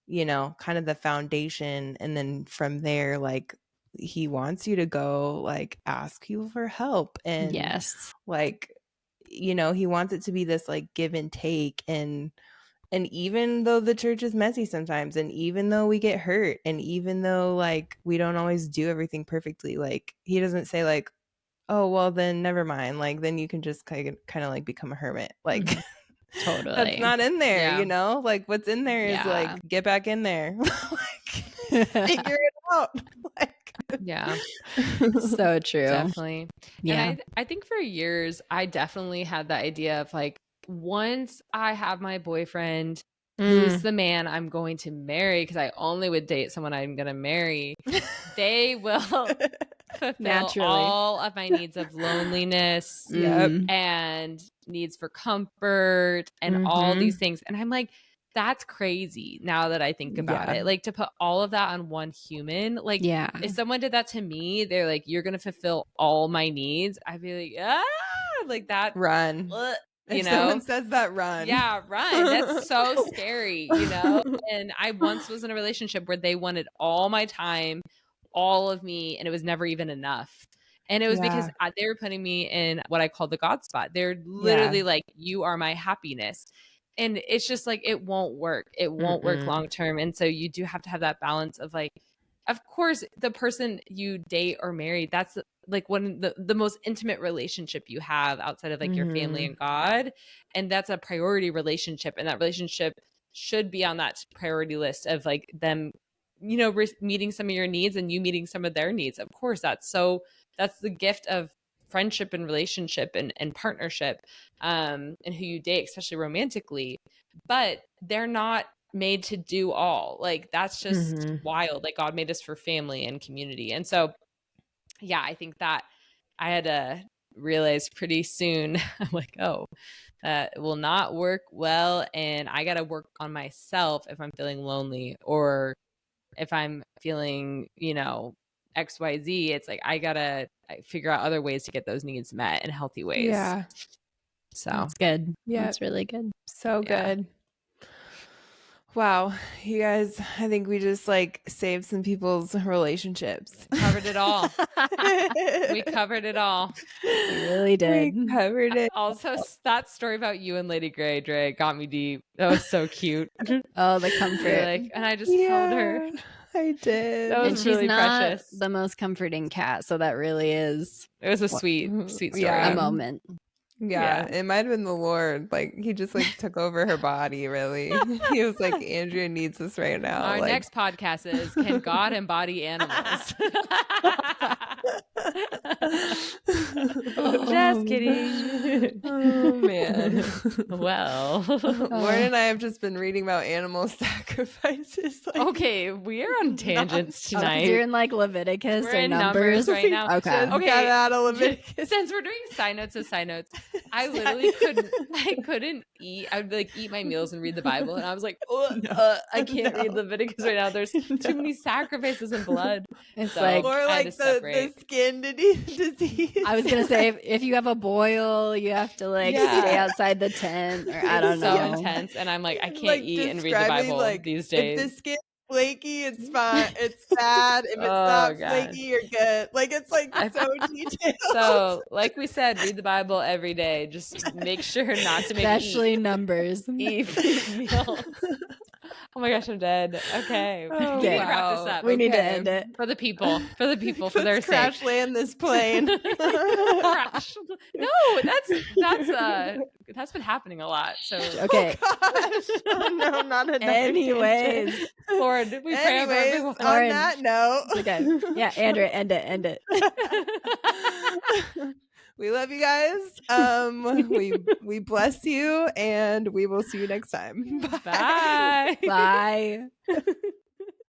you know, kind of the foundation. And then from there, like he wants you to go like ask people for help. And like, you know, he wants it to be this like give and take. And even though the church is messy sometimes, and even though we get hurt, and even though like we don't always do everything perfectly, like he doesn't say like, oh, well then never mind. Like then you can just kind of like become a hermit. Like totally. That's not in there, you know? Like what's in there is like get back in there. Like figure it out. Like so true. Definitely. Yeah. And I think for years I definitely had the idea of like, once I have my boyfriend who's the man I'm going to marry, because I only would date someone I'm going to marry, they will fulfill all of my needs of loneliness and needs for comfort and all these things. And I'm like, that's crazy now that I think about it. Like to put all of that on one human. Like if someone did that to me, they're like, you're going to fulfill all my needs. I'd be like, like that. Run. You if know, someone says that, run. Yeah, run. That's so scary, you know? And I once was in a relationship where they wanted all my time, all of me, and it was never even enough. And it was because they were putting me in what I call the God spot. They're literally like, you are my happiness. And it's just like, it won't work. It won't work long term. And so you do have to have that balance of like, of course, the person you date or marry, that's like one of the most intimate relationship you have outside of like your family and God. And that's a priority relationship. And that relationship should be on that priority list of like them, you know, meeting some of your needs and you meeting some of their needs. Of course, that's the gift of friendship and relationship and partnership, and who you date, especially romantically. But they're not made to do all. Like, that's just wild. Like, God made us for family and community. And so, yeah, I think that I had to realize pretty soon, I'm like, oh, that will not work well. And I got to work on myself if I'm feeling lonely, or if I'm feeling, you know, XYZ. It's like, I got to figure out other ways to get those needs met in healthy ways. Yeah. So that's good. Yeah. That's really good. So good. Wow, you guys, I think we just like saved some people's relationships. Covered it all. We covered it all. We really did. We covered it. Also, that story about you and Lady Grey, Dre, got me deep. That was so cute. Oh, the comfort. Like, and I just held her. I did. That was And she's really not precious. the most comforting cat, so that really is. It was a sweet story. A moment. Yeah, it might have been the Lord. Like, he just like took over her body, really. He was like, Andrea needs this right now. Our like... next podcast is, Can God Embody Animals? Just kidding. Oh, man. Well. Lauren and I have just been reading about animal sacrifices. Like, okay, we are on tangents tonight. You're in like Leviticus We're or in numbers right now. Okay. Just got out of Leviticus. Since we're doing side notes, I literally couldn't eat. I would like eat my meals and read the Bible, and I was like, I can't read Leviticus right now. There's too many sacrifices and blood. It's So, like, or like the skin disease. I was gonna say, if you have a boil, you have to like stay outside the tent, or I don't know. So intense, and I'm like, I can't like, eat and read the Bible like, these days. If the skin flaky, it's fine. It's bad. If it's not flaky, you're good. Like, it's like so detailed. So, like we said, read the Bible every day. Just make sure not to make especially numbers. Eat meals. Oh my gosh, I'm dead. Okay. Oh, we need to wrap this up. We need to end it. For the people, for their sake. Crash land this plane. Crash. No, that's been happening a lot. So okay. Oh, no, not enough. Anyways, Lord, we pray over everyone. On that note. Okay. Yeah, Andrea, end it. We love you guys. We bless you, and we will see you next time. Bye. Bye.